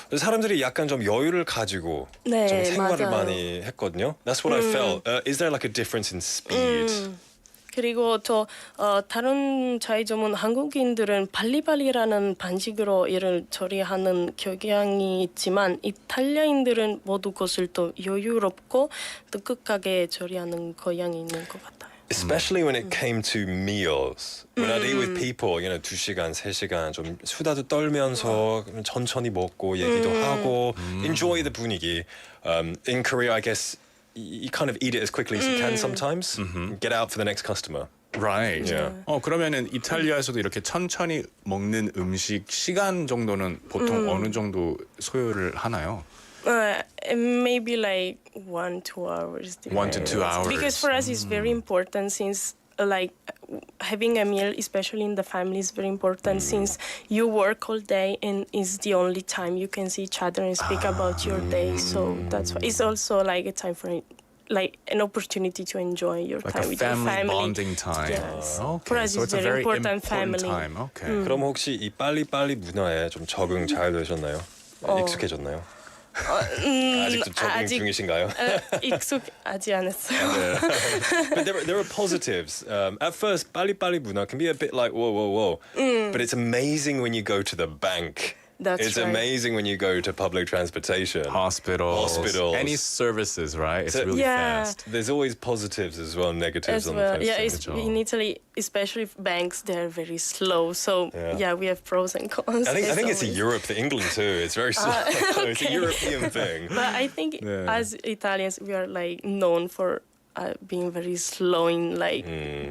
사람들이 약간 좀 여유를 가지고 좀 생활을 많이 했거든요. That's what I felt. Is there like a difference in speed? 그리고 또 다른 차이점은 한국인들은 발리발리라는 방식으로 일을 처리하는 경향이 있지만 이탈리아인들은 모두 것을 또 여유롭고 뜨뜻하게 처리하는 경향이 있는 것 같아요. Especially when it came to meals. When I'd eat with people, 2시간, 3시간 좀 수다도 떨면서 천천히 먹고 얘기도 하고 enjoy the 분위기. In Korea, I guess you kind of eat it as quickly as you can sometimes. Get out for the next customer. Right. Yeah. 그러면은 이탈리아에서도 이렇게 천천히 먹는 음식 시간 정도는 보통 어느 정도 소요를 하나요? Maybe like 1-2 hours. 1 to 2 hours. Because for us it's very important since like having a meal, especially in the family, is very important since you work all day and it's the only time you can see each other and speak about your day. So that's why it's also like a time for like an opportunity to enjoy your like time a with your family. bonding time. Yes. Okay. For us so it's it's a very important family. time. Okay. 그럼 혹시 이 빨리빨리 문화에 좀 적응 잘 되셨나요? 익숙해졌나요? 아직도 적응 중이신가요? 익숙하지 않았어요. But there are positives. At first, 빨리빨리 문화 can be a bit like whoa. But it's amazing when you go to the bank. It's amazing when you go to public transportation. Hospitals. Any services, right? It's really fast. There's always positives as well, negatives As on well. the Yeah, fence. in Italy, especially banks, they're very slow. So we have pros and cons. I think it's in Europe, England too. It's very slow. It's a European thing. But I think as Italians, we are like known for being very slow in like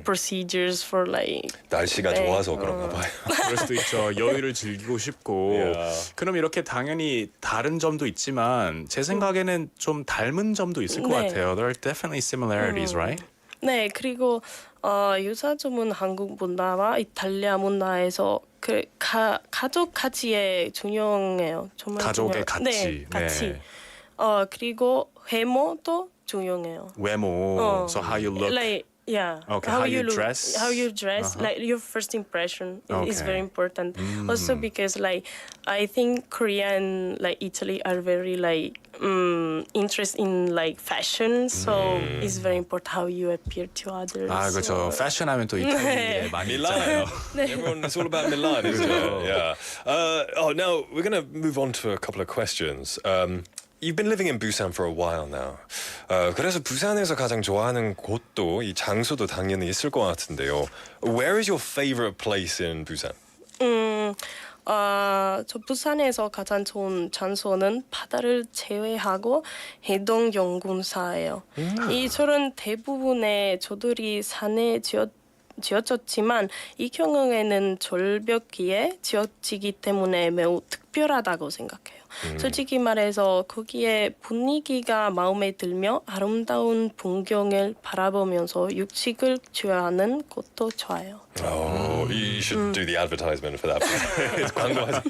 procedures for like. 날씨가 좋아서 그런가 봐요. 그럴 수도 있죠. 여유를 즐기고 싶고. 그럼 이렇게 당연히 다른 점도 있지만 제 생각에는 좀 닮은 점도 있을 것 같아요. There are definitely similarities, right? 네, 그리고 유사점은 한국 문화와 이탈리아 문화에서 그 가족 가치에 중요해요. 정말 가족의 중요해요. 가치. 네, 가치. 그리고 외모도 중요해요. 외모. So how you look. Like, yeah. Okay, how you dress. How you dress, like your first impression is very important. Also because like I think Korea and like Italy are very like interested in like fashion, so it's very important how you appear to others. 그렇죠. 패션 하면 또 이탈리아에 많이 있잖아요. Everyone, it's all about Milan, isn't it? Yeah. Now we're going to move on to a couple of questions. You've been living in Busan for a while now. 그래서 부산에서 가장 좋아하는 곳도 이 장소도 당연히 있을 것 같은데요. Where is your favorite place in Busan? 저 부산에서 가장 좋은 장소는 바다를 제외하고 해동 연gun사예요. 이 절은 대부분의 조들이 산에 지어졌지만 이 경우에는 절벽위에 지어지기 때문에 매우 특별하다고 생각해요. 솔직히 말해서 거기에 분위기가 마음에 들며 아름다운 풍경을 바라보면서 육식을 취하는 것도 좋아요. Oh, you should do the advertisement for that. 광고하세요.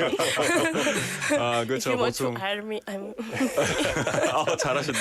그렇죠. If you want to 보통. hire me, I'm. 잘하신다.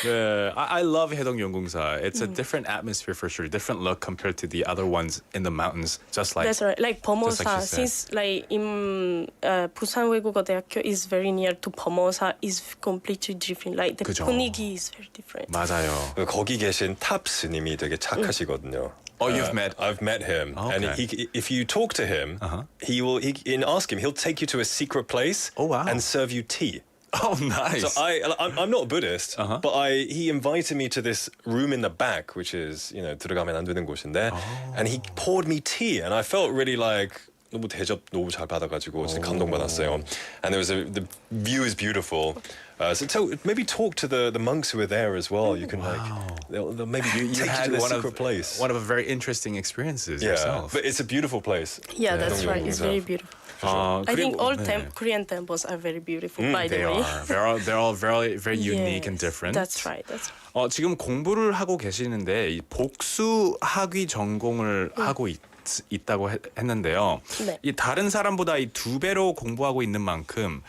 네, I love 해동연궁사. It's a different atmosphere for sure, different look compared to the other ones in the mountains. Just like That's right. Like just like Pomosa, you said. since like in 부산 외국어대학교 is very near to Pomosa, is completely different. Like the 그죠. 분위기 is very different. 맞아요. 거기 계신 탑스님이 되게 착하시거든요. Oh, you've met? I've met him, and if you talk to him, ask him, he'll take you to a secret place and serve you tea. Oh, nice. So I'm not a Buddhist, but he invited me to this room in the back, which is 들어가면 안 되는 곳인데, and he poured me tea, and I felt really like 너무 대접 너무 잘 받아가지고 진짜 감동받았어요. And the view is beautiful. So maybe talk to the monks who are there as well. You can they'll maybe you take had you to a one secret place. One of a very interesting experiences yourself. But it's a beautiful place. Yeah, that's right. It's very beautiful. I think all Korean temples are very beautiful. By the way, they're all very very unique and different. That's right. That's right. 지금 공부를 하고 계시는데 이 복수 학위 전공을 하고 있다고 했는데요. 네. 이 다른 사람보다 이 2배로 공부하고 있는 만큼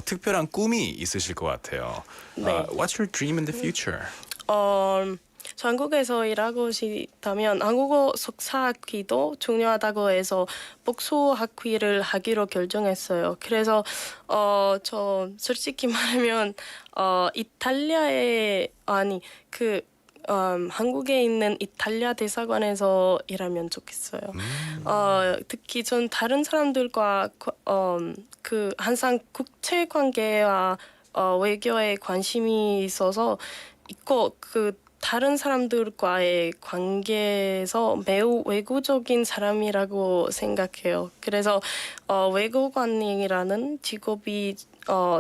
특별한 꿈이 있으실 것 같아요. 네. What's your dream in the future? 저 한국에서 일하고 싶다면 한국어 석사학위도 중요하다고 해서 복수학위를 하기로 결정했어요. 그래서 저 솔직히 말하면 한국에 있는 이탈리아 대사관에서 일하면 좋겠어요. 특히 전 다른 사람들과 항상 국제 관계와 외교에 관심이 있어서 있고 다른 사람들과의 관계에서 매우 외국적인 사람이라고 생각해요. 그래서 외국관이라는 직업이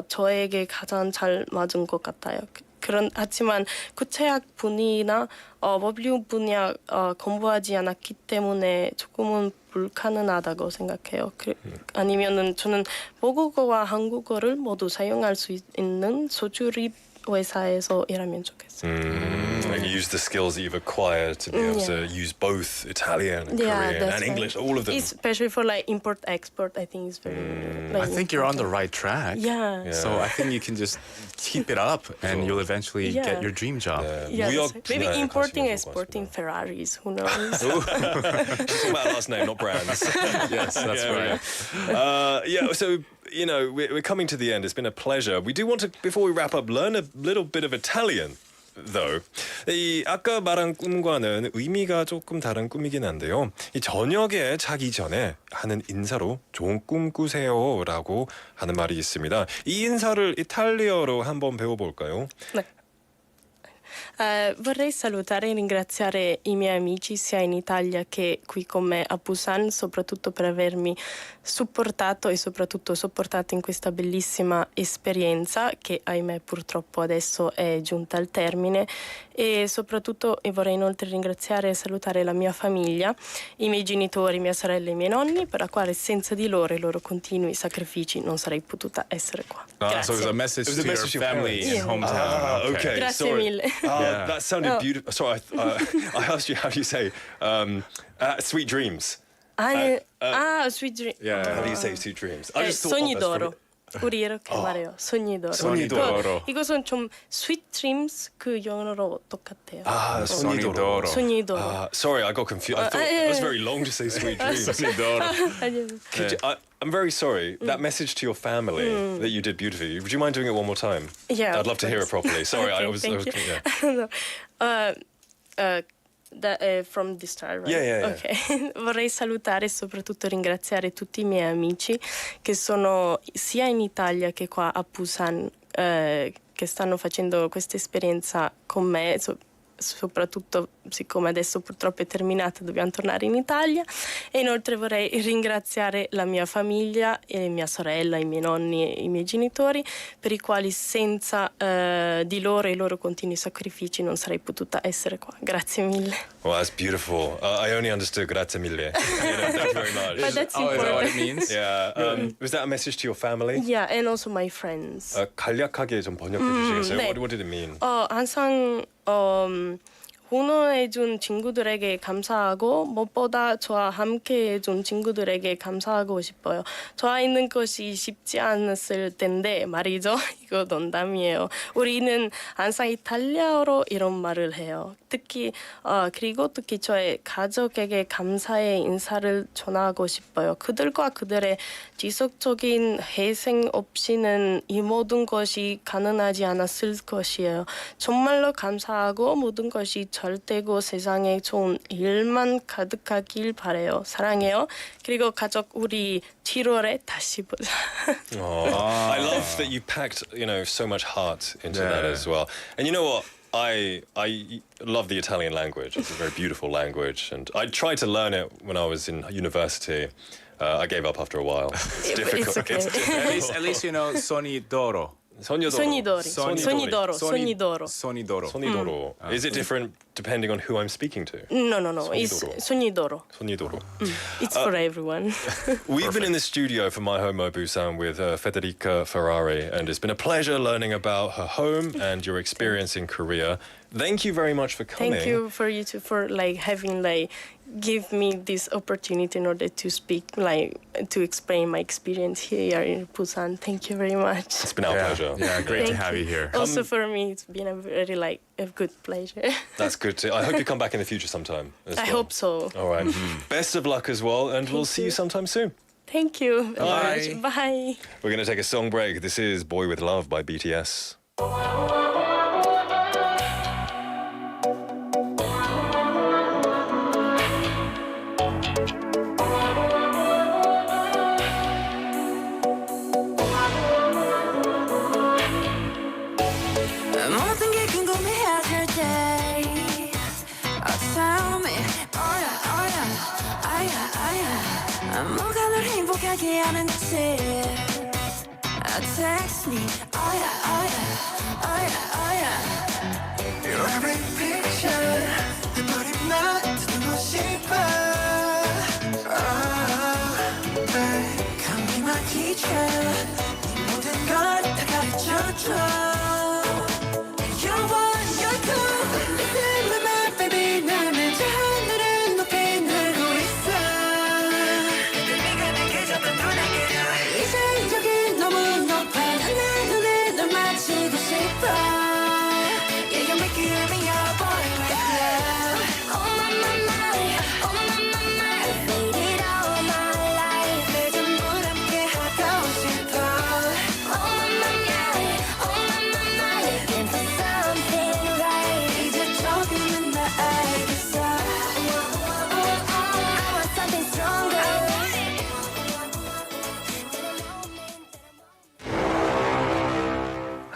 저에게 가장 잘 맞은 것 같아요. 하지만 구체학 분야나 법률 분야 공부하지 않았기 때문에 조금은 불가능하다고 생각해요. 아니면은 저는 모국어와 한국어를 모두 사용할 수 있는 소주립 회사에서 일하면 좋겠어요. Like use the skills that you've acquired to be able to use both Italian and Korean and English, all of them. Especially for like import-export, I think it's very. I think you're on the right track. Yeah. So I think you can just keep it up, and you'll eventually get your dream job. Maybe importing, exporting Ferraris. Who knows? It's about last name, not brands. Yes, that's right. So you know, we're coming to the end. It's been a pleasure. We do want to, before we wrap up, learn a little bit of Italian. Though, 이 아까 말한 꿈과는 의미가 조금 다른 꿈이긴 한데요. 이 저녁에 자기 전에 하는 인사로 좋은 꿈 꾸세요라고 하는 말이 있습니다. 이 인사를 이탈리아어로 한번 배워볼까요? 네. Vorrei salutare e ringraziare i miei amici sia in Italia che qui con me a Busan, soprattutto per avermi supportato e soprattutto sopportato in questa bellissima esperienza che ahimè purtroppo adesso è giunta al termine, e soprattutto vorrei inoltre ringraziare e salutare la mia famiglia, i miei genitori, mia sorella e i miei nonni, per la quale senza di loro e i loro continui sacrifici non sarei potuta essere qua. So it was a message to your family in hometown. Okay. Grazie mille. That sounded beautiful. Sorry, I asked you how do you say sweet dreams. Sweet dreams. Yeah, how do you say sweet dreams? I just thought sogni d'oro. 우리 이렇게 말해요. 손이 더러. 손이 더러. 이것은 좀 sweet dreams 그 영어로 똑같아요. 손이 더러. 손이 더러. Sorry, I got confused. I thought it was very long to say sweet dreams. 손이 더러. I'm very sorry. That message to your family that you did beautifully. Would you mind doing it one more time? Yeah. I'd love to hear it properly. Sorry, Okay, I was. thank you. From the start, right? Yeah. Okay. Vorrei salutare e soprattutto ringraziare tutti i miei amici che sono sia in Italia che qua a Busan, che stanno facendo questa esperienza con me, soprattutto siccome adesso purtroppo è terminata, dobbiamo tornare in Italia. E inoltre vorrei ringraziare la mia famiglia, e mia sorella, i miei nonni e i miei genitori, per i quali senza di loro e i loro continui sacrifici non sarei potuta essere qua. Grazie mille. Well, that's beautiful. I only understood grazie mille. Thank you very much. But that's important. Is that what it means? Yeah. Was that a message to your family? Yeah, and also my friends. 간략하게 좀 번역해 주시겠어요? 네. What did it mean? 항상 후원해준 친구들에게 감사하고 무엇보다 저와 함께해준 친구들에게 감사하고 싶어요. 저와 있는 것이 쉽지 않았을 텐데 말이죠. 이거 농담이에요. 우리는 항상 이탈리아어로 이런 말을 해요. 그리고 특히 저의 가족에게 감사의 인사를 전하고 싶어요. 그들과 그들의 지속적인 희생 없이는 이 모든 것이 가능하지 않았을 것이에요. 정말로 감사하고 모든 것이 잘 되고 세상에 좋은 일만 가득하길 바래요. 사랑해요. 그리고 가족 우리 7월에 다시 보자. I love that you packed, so much heart into that as well. And you know what? I love the Italian language. It's a very beautiful language, and I tried to learn it when I was in university. I gave up after a while. It's difficult. It's okay. At least you know Sonny Doro. Sonidoro. Is it different depending on who I'm speaking to? No. It's Sonidoro. It's for everyone. We've been in the studio for My Home Busan with Federica Ferrari, and it's been a pleasure learning about her home and your experience in Korea. Thank you very much for coming. Thank you for you too for having give me this opportunity in order to speak to explain my experience here in Busan. Thank you very much. It's been our pleasure. Yeah, great to have you here. Also for me, it's been a very a good pleasure. That's good too. I hope you come back in the future sometime. I hope so. All right. Best of luck as well, and we'll see you sometime soon. Thank you very Bye. much. Bye. We're going to take a song break. This is Boy With Love by BTS. 모든 게 궁금해하실 때 tell me oh yeah 뭐가 널 행복하게 하는지 text me oh yeah Your every picture 내 머리만 듣고 싶어 Come be my teacher 네 모든 걸 다 가르쳐줘 You're one, you're two Listen to my baby 나는 저 하늘을 높이 날고 있어 네가 내게 줬던 눈에게로 이제 여기 너무 높아 난 내 눈에 널 맞추고 싶어 Yeah, you're making me your boy right now Oh my I've waited all my life 내 전부 함께 하고 싶어 Oh my looking for something right 이제 조금은 나 알겠어 I want something stronger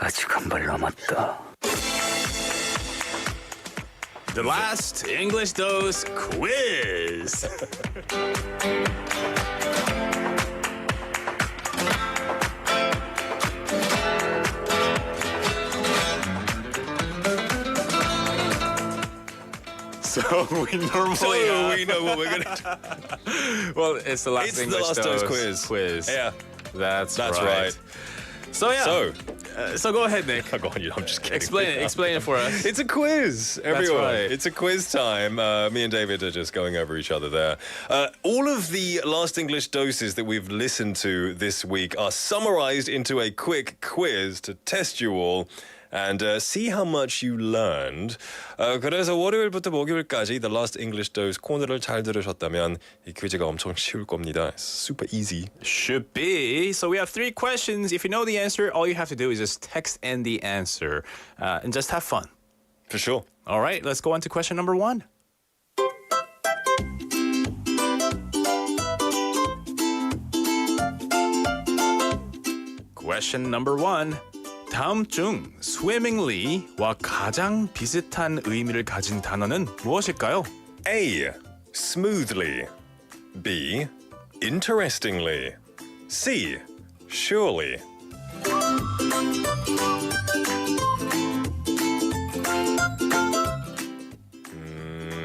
아직 한 발 남았다. The last English dose quiz. So we normally we know what we're gonna do. Well, it's the last It's English the last dose quiz. Yeah, That's right. right. So yeah. So go ahead, Nick. Go on, I'm just kidding. Explain it for us. It's a quiz, everyone. right. It's a quiz time. Me and David are just going over each other there. All of the last English doses that we've listened to this week are summarized into a quick quiz to test you all and see how much you learned. 그래서 월요일부터 목요일까지 The Last English Dose 코너를 잘 들으셨다면 이 퀴즈가 엄청 쉬울 겁니다. It's super easy. Should be. So we have 3 questions. If you know the answer, all you have to do is just text in the answer and just have fun. For sure. All right, let's go on to question number 1. Question number 1. 다음 중 swimmingly와 가장 비슷한 의미를 가진 단어는 무엇일까요? A. Smoothly. B. Interestingly. C. Surely.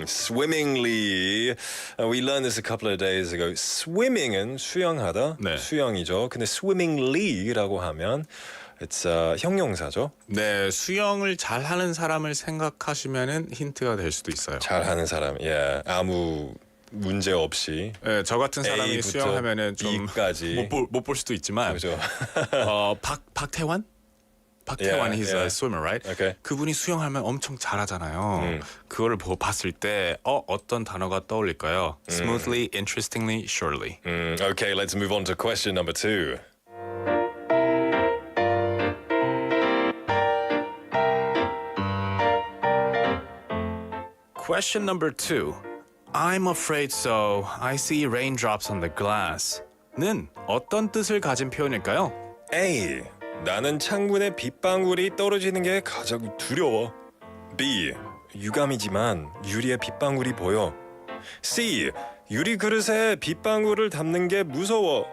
Swimmingly. We learned this a couple of days ago. Swimming은 수영하다. 네. 수영이죠. 근데 swimmingly라고 하면 it's 형용사죠. 네, 수영을 잘하는 사람을 생각하시면은 힌트가 될 수도 있어요. 잘하는 사람. 예. 아무 문제 없이. 네, 저 같은 사람이 A부터 수영하면은 좀 B까지. 못 볼 수도 있지만. 그죠. 박태환? 박태환, he's a swimmer, right? Okay. 그분이 수영하면 엄청 잘하잖아요. 그거를 봤을 때 어떤 단어가 떠올릴까요? Smoothly, interestingly, surely. Okay, let's move on to question number 2. Question number 2. I'm afraid so. I see raindrops on the glass. 는 어떤 뜻을 가진 표현일까요? A. 나는 창문에 빗방울이 떨어지는 게 가장 두려워. B. 유감이지만 유리에 빗방울이 보여. C. 유리 그릇에 빗방울을 담는 게 무서워.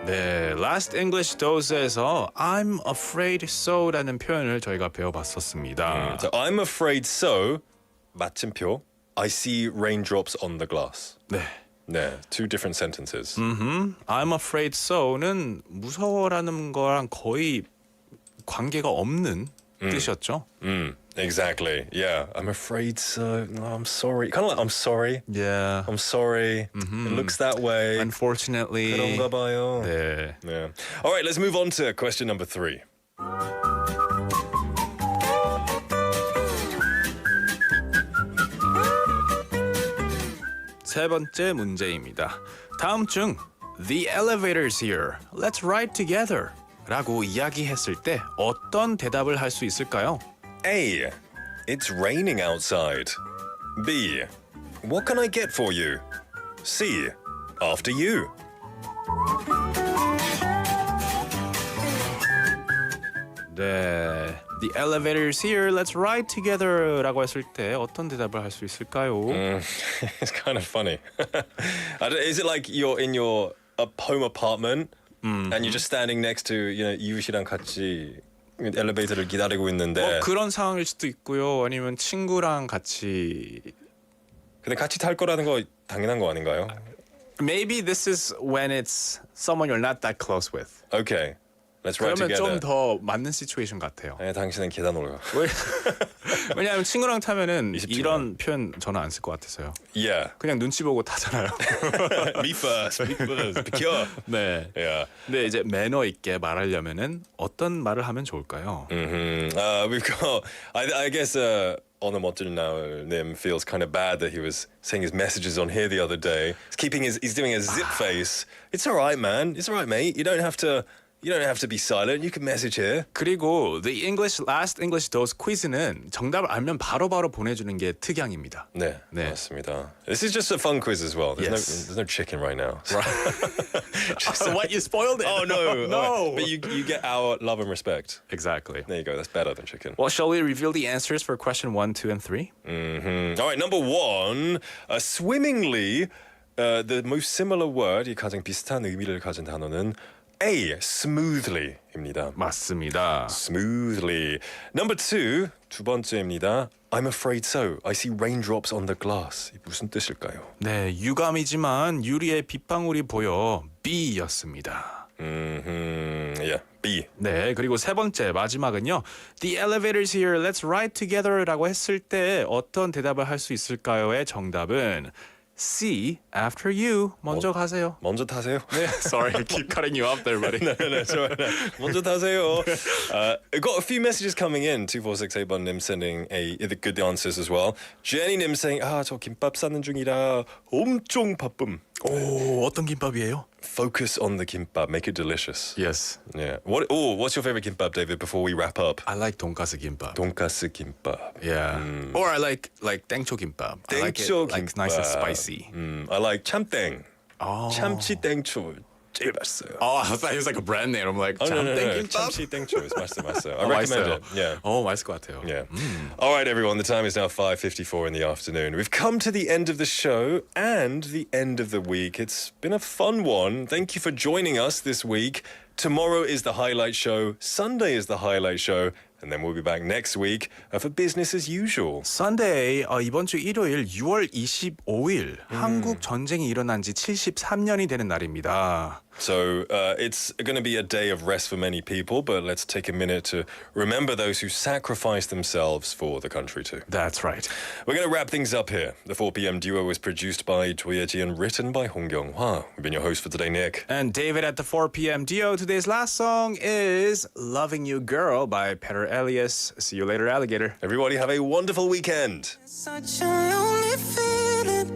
네, Last English Dose에서 I'm afraid so라는 표현을 저희가 배워봤었습니다. So I'm afraid so. 마침표. I see raindrops on the glass. 네. 네, two different sentences. I'm afraid so는 무서워라는 거랑 거의 관계가 없는 뜻이었죠. Exactly. Yeah. I'm afraid so. No, I'm sorry. Kind of like I'm sorry. Yeah. I'm sorry. It looks that way. Unfortunately. 그런가 봐요. 네. Yeah. All right, let's move on to question number 3. 세 번째 문제입니다. 다음 중 The elevator's here. Let's ride together. 라고 이야기했을 때 어떤 대답을 할 수 있을까요? A. It's raining outside. B. What can I get for you? C. After you. 네, The elevator's here. Let's ride together라고 했을 때 어떤 대답을 할 수 있을까요? It's kind of funny. Is it like you're in your home apartment and you're just standing next to 이웃이랑 같이 엘리베이터를 기다리고 있는데 그런 상황일 수도 있고요. 아니면 친구랑 같이. 근데 같이 탈 거라는 거 당연한 거 아닌가요? Maybe this is when it's someone you're not that close with. Okay. Let's ride 그러면 together. 좀 더 맞는 시츄에이션 같아요. 네, 당신은 계단 올라. 왜냐하면 친구랑 타면은 이런 표현 저는 안 쓸 것 같아서요. Yeah. 그냥 눈치 보고 타잖아요. Me first. 비켜. 네. Yeah. 근데 이제 매너 있게 말하려면은 어떤 말을 하면 좋을까요? We've got. I guess. 오늘 멋질 날님 feels kind of bad that he was saying his messages on here the other day. He's doing a zip face. It's all right, man. It's all right, mate. You don't have to be silent. You can message here. 그리고 The Last English Dose quizz는 정답을 알면 바로바로 보내주는 게 특양입니다. 네, 맞습니다. This is just a fun quiz as well. There's no chicken right now. What, you spoiled it? Oh no, no. But you get our love and respect. Exactly. There you go. That's better than chicken. Well, shall we reveal the answers for question 1, 2, and 3? All right, number 1. Swimmingly, the most similar word, 이 가장 비슷한 의미를 가진 단어는 A. Smoothly입니다. 맞습니다. Smoothly. Number 2. 두 번째입니다. I'm afraid so. I see raindrops on the glass. 무슨 뜻일까요? 네, 유감이지만 유리에 빗방울이 보여 B였습니다. Yeah, B. 네, 그리고 세 번째 마지막은요. The elevator's here. Let's ride together라고 했을 때 어떤 대답을 할 수 있을까요의 정답은 C. After you. 먼저 가세요. 먼저 타세요. 네, sorry, I keep cutting you off there, buddy. No, sorry. 먼저 타세요. I've got a few messages coming in. 2468번님 sending the good answers as well. Jenny님 saying, 저 김밥 싸는 중이라 엄청 바쁨. 오, 어떤 김밥이에요? Focus on the kimbap. Make it delicious. Yes. Yeah. What's your favorite kimbap, David? Before we wrap up. I like 돈가스 김밥. 돈가스 kimbap. Yeah. Or I like 땡초 김밥. I like it like nice and spicy. I like 참땡. Oh. 참치 땡초. 제일 맛있어요. Oh, I thought it was like a brand name. I'm like, no. 김밥? 참치 땡초. It's 맛있어요. I recommend it. Yeah. 맛있을 것 같아요. Yeah. All right, everyone. The time is now 5:54 in the afternoon. We've come to the end of the show and the end of the week. It's been a fun one. Thank you for joining us this week. Tomorrow is the highlight show. Sunday is the highlight show. And then we'll be back next week for business as usual. Sunday, 이번 주 일요일 6월 25일 한국 전쟁이 일어난 지 73년이 되는 날입니다. So it's going to be a day of rest for many people, but let's take a minute to remember those who sacrificed themselves for the country too. That's right. We're going to wrap things up here. The 4 p.m. duo was produced by 조예지 and written by Hong Kyung-hwa. We've been your host for today, Nick. And David at the 4 p.m. duo. Today's last song is Loving You Girl by Peter Elias. See you later, alligator. Everybody have a wonderful weekend. Such a lonely feeling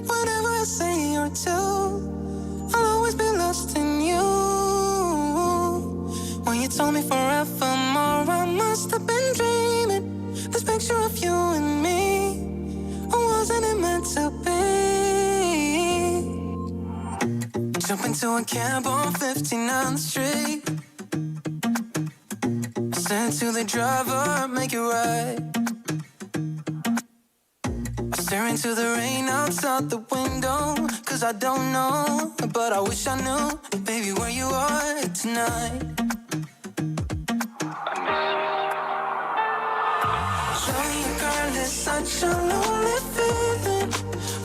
whenever I say you're too. I'll always be lost in you. When you told me forevermore, I must have been dreaming. This picture of you and me, or wasn't it meant to be? Jump into a cab on 59th Street. Send to the driver, make it right. I stare into the rain outside the window, 'cause I don't know, but I wish I knew, baby, where you are tonight. I miss you. Showing you, girl, it's such a lonely